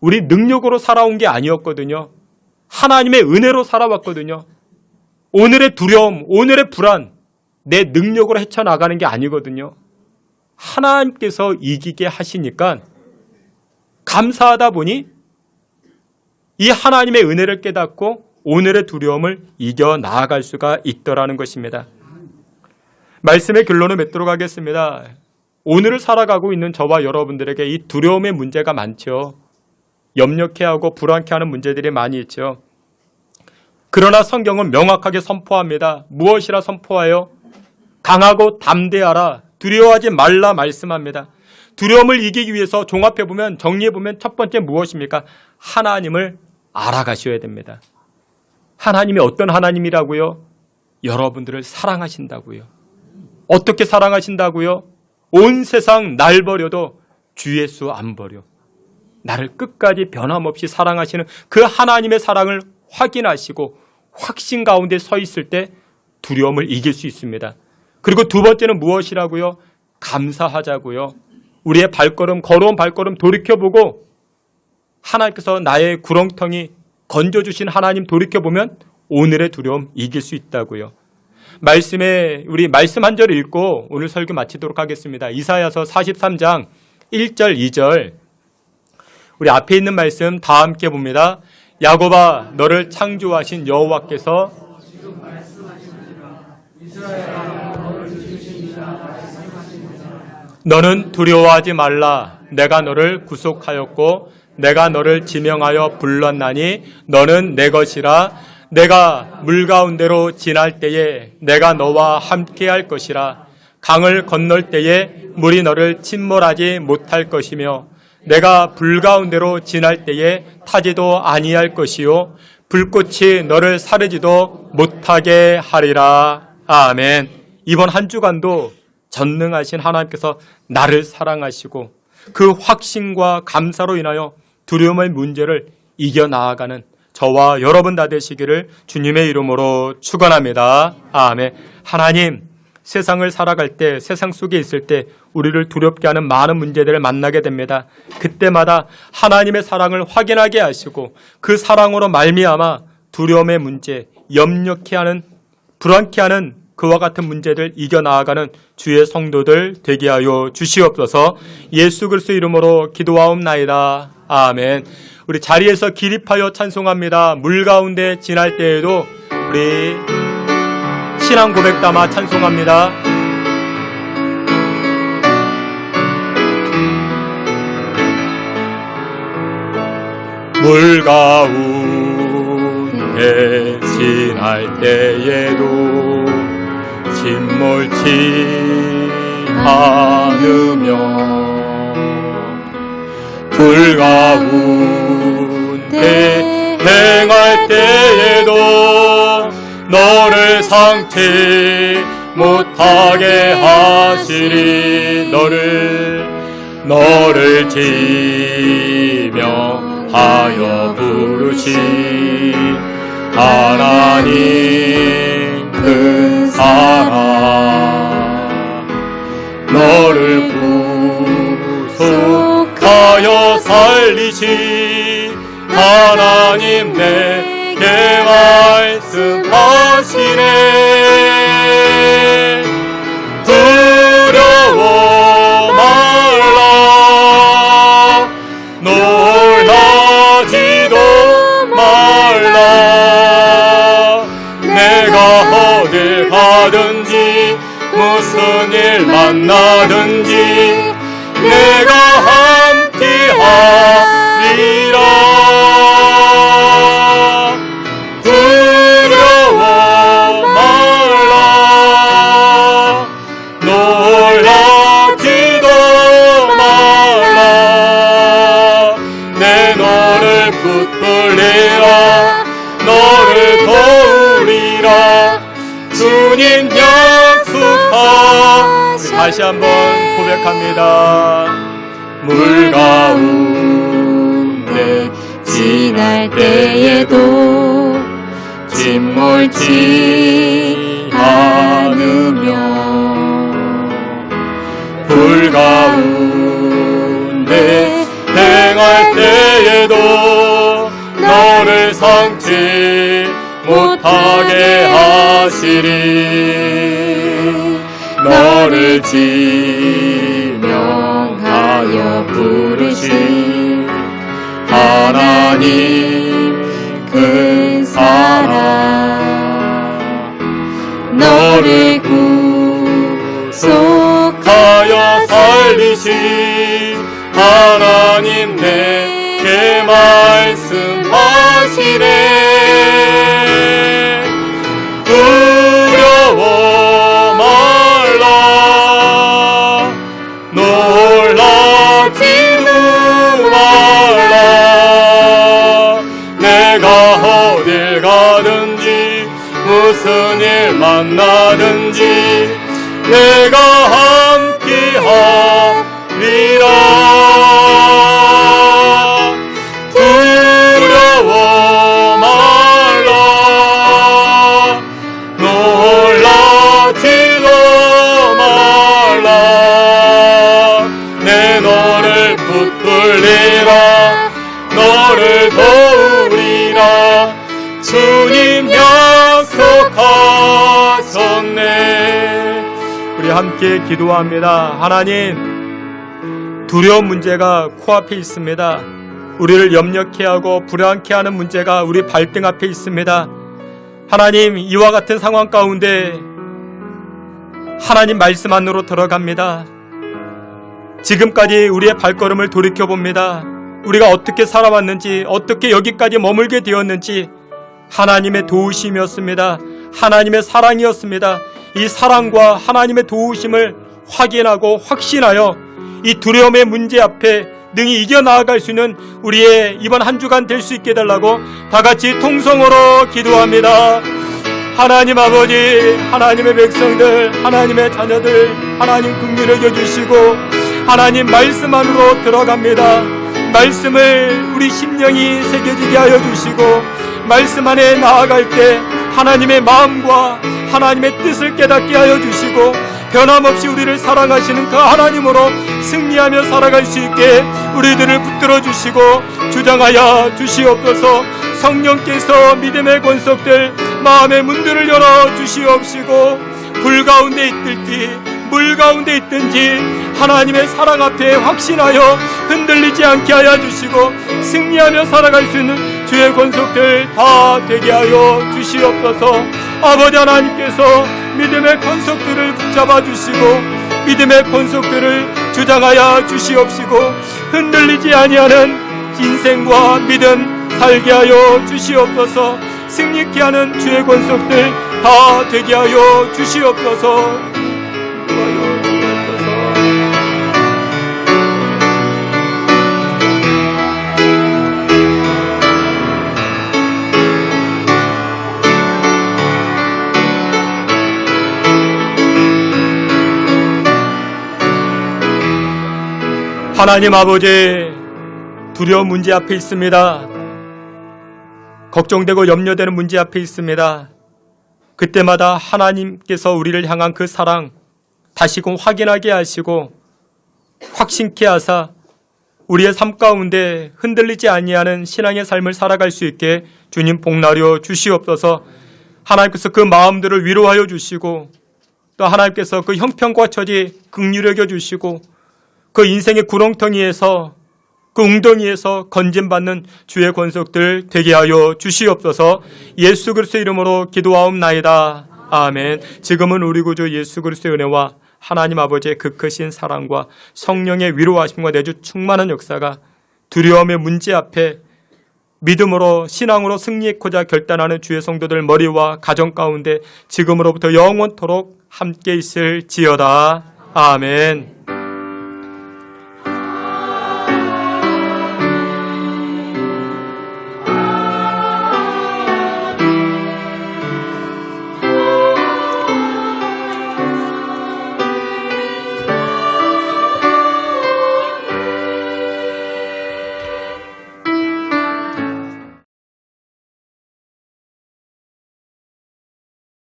우리 능력으로 살아온 게 아니었거든요. 하나님의 은혜로 살아왔거든요. 오늘의 두려움, 오늘의 불안, 내 능력으로 헤쳐나가는 게 아니거든요. 하나님께서 이기게 하시니까 감사하다 보니 이 하나님의 은혜를 깨닫고 오늘의 두려움을 이겨 나아갈 수가 있더라는 것입니다. 말씀의 결론을 맺도록 하겠습니다. 오늘을 살아가고 있는 저와 여러분들에게 이 두려움의 문제가 많죠. 염려케하고 불안케하는 문제들이 많이 있죠. 그러나 성경은 명확하게 선포합니다. 무엇이라 선포하여? 강하고 담대하라, 두려워하지 말라 말씀합니다. 두려움을 이기기 위해서 종합해보면, 정리해보면 첫 번째 무엇입니까? 하나님을 알아가셔야 됩니다. 하나님이 어떤 하나님이라고요? 여러분들을 사랑하신다고요. 어떻게 사랑하신다고요? 온 세상 날 버려도 주 예수 안 버려. 나를 끝까지 변함없이 사랑하시는 그 하나님의 사랑을 확인하시고 확신 가운데 서 있을 때 두려움을 이길 수 있습니다. 그리고 두 번째는 무엇이라고요? 감사하자고요. 우리의 발걸음, 걸어온 발걸음 돌이켜보고 하나님께서 나의 구렁텅이 건져주신 하나님 돌이켜보면 오늘의 두려움 이길 수 있다고요. 말씀에 우리 말씀 한 절 읽고 오늘 설교 마치도록 하겠습니다. 이사야서 43장 1절 2절 우리 앞에 있는 말씀 다 함께 봅니다. 야곱아, 너를 창조하신 여호와께서 너는 두려워하지 말라. 내가 너를 구속하였고 내가 너를 지명하여 불렀나니 너는 내 것이라. 내가 물 가운데로 지날 때에 내가 너와 함께할 것이라. 강을 건널 때에 물이 너를 침몰하지 못할 것이며 내가 불 가운데로 지날 때에 타지도 아니할 것이요 불꽃이 너를 사르지도 못하게 하리라. 아멘. 이번 한 주간도 전능하신 하나님께서 나를 사랑하시고 그 확신과 감사로 인하여 두려움의 문제를 이겨나아가는 저와 여러분 다 되시기를 주님의 이름으로 축원합니다. 아멘. 하나님, 세상을 살아갈 때, 세상 속에 있을 때 우리를 두렵게 하는 많은 문제들을 만나게 됩니다. 그때마다 하나님의 사랑을 확인하게 하시고 그 사랑으로 말미암아 두려움의 문제, 염려케 하는, 불안케 하는 그와 같은 문제를 이겨나아가는 주의 성도들 되게 하여 주시옵소서. 예수 그리스도 이름으로 기도하옵나이다. 아멘. 우리 자리에서 기립하여 찬송합니다. 물 가운데 지날 때에도 우리 신앙 고백 담아 찬송합니다. 물 가운데 지날 때에도 침몰치 않으며 불 가운데 행할 때에도 너를 상치 못하게 하시리. 너를 지명하여 부르신 하나님 그 사랑, 너를 구속하여 살리신 하나님 내게 말씀하시네. 두려워 말라, 놀라지도 말라. 내가 어딜 가든지 무슨 일 만나든지 내가 함께하리라. 두려워 말라, 놀라지도 말라. 내 너를 붙들리라, 너를 도우리라. 주님 약속하시. 다시 한번 고백합니다. 물 가운데 지날 때에도 침몰치 않으며 불 가운데 행할 때에도 너를 상치 못하게 하시리. 너를 지명하여 부르신 하나님 그 사랑, 너를 구속하여 살리신 하나님 내게 말씀하시네. 두려워 말라, 놀라지도 말라. 내가 어딜 가든지 무슨 일 만나든지 내가 함께하리라. 두려워 말라, 놀라지도 말라. 내 너를 붙들리라, 너를 도우리라. 주님 약속하셨네. 우리 함께 기도합니다. 하나님, 두려운 문제가 코앞에 있습니다. 우리를 염려케 하고 불안케 하는 문제가 우리 발등 앞에 있습니다. 하나님, 이와 같은 상황 가운데 하나님 말씀 안으로 들어갑니다. 지금까지 우리의 발걸음을 돌이켜봅니다. 우리가 어떻게 살아왔는지, 어떻게 여기까지 머물게 되었는지 하나님의 도우심이었습니다. 하나님의 사랑이었습니다. 이 사랑과 하나님의 도우심을 확인하고 확신하여 이 두려움의 문제 앞에 능히 이겨나아갈 수 있는 우리의 이번 한 주간 될 수 있게 해달라고 다 같이 통성으로 기도합니다. 하나님 아버지, 하나님의 백성들, 하나님의 자녀들, 하나님 긍휼히 여겨주시고 하나님 말씀 안으로 들어갑니다. 말씀을 우리 심령이 새겨지게 하여 주시고 말씀 안에 나아갈 때 하나님의 마음과 하나님의 뜻을 깨닫게 하여 주시고 변함없이 우리를 사랑하시는 그 하나님으로 승리하며 살아갈 수 있게 우리들을 붙들어 주시고 주장하여 주시옵소서. 성령께서 믿음의 권속들 마음의 문들을 열어 주시옵시고 불 가운데 있든지 물 가운데 있든지 하나님의 사랑 앞에 확신하여 흔들리지 않게 하여 주시고 승리하며 살아갈 수 있는 주의 권속들 다 되게 하여 주시옵소서. 아버지 하나님께서 믿음의 권속들을 붙잡아 주시고 믿음의 권속들을 주장하여 주시옵시고 흔들리지 아니하는 인생과 믿음 살게 하여 주시옵소서. 승리케 하는 주의 권속들 다 되게 하여 주시옵소서. 하나님 아버지, 두려운 문제 앞에 있습니다. 걱정되고 염려되는 문제 앞에 있습니다. 그때마다 하나님께서 우리를 향한 그 사랑 다시금 확인하게 하시고 확신케 하사 우리의 삶 가운데 흔들리지 아니하는 신앙의 삶을 살아갈 수 있게 주님 복나려 주시옵소서. 하나님께서 그 마음들을 위로하여 주시고 또 하나님께서 그 형편과 처지 긍휼히 여겨 주시고 그 인생의 구렁텅이에서 그 웅덩이에서 건짐받는 주의 권속들 되게 하여 주시옵소서. 예수 그리스도의 이름으로 기도하옵나이다. 아멘. 지금은 우리 구주 예수 그리스도의 은혜와 하나님 아버지의 그 크신 사랑과 성령의 위로하심과 내주 충만한 역사가 두려움의 문제 앞에 믿음으로 신앙으로 승리하고자 결단하는 주의 성도들 머리와 가정 가운데 지금으로부터 영원토록 함께 있을지어다. 아멘.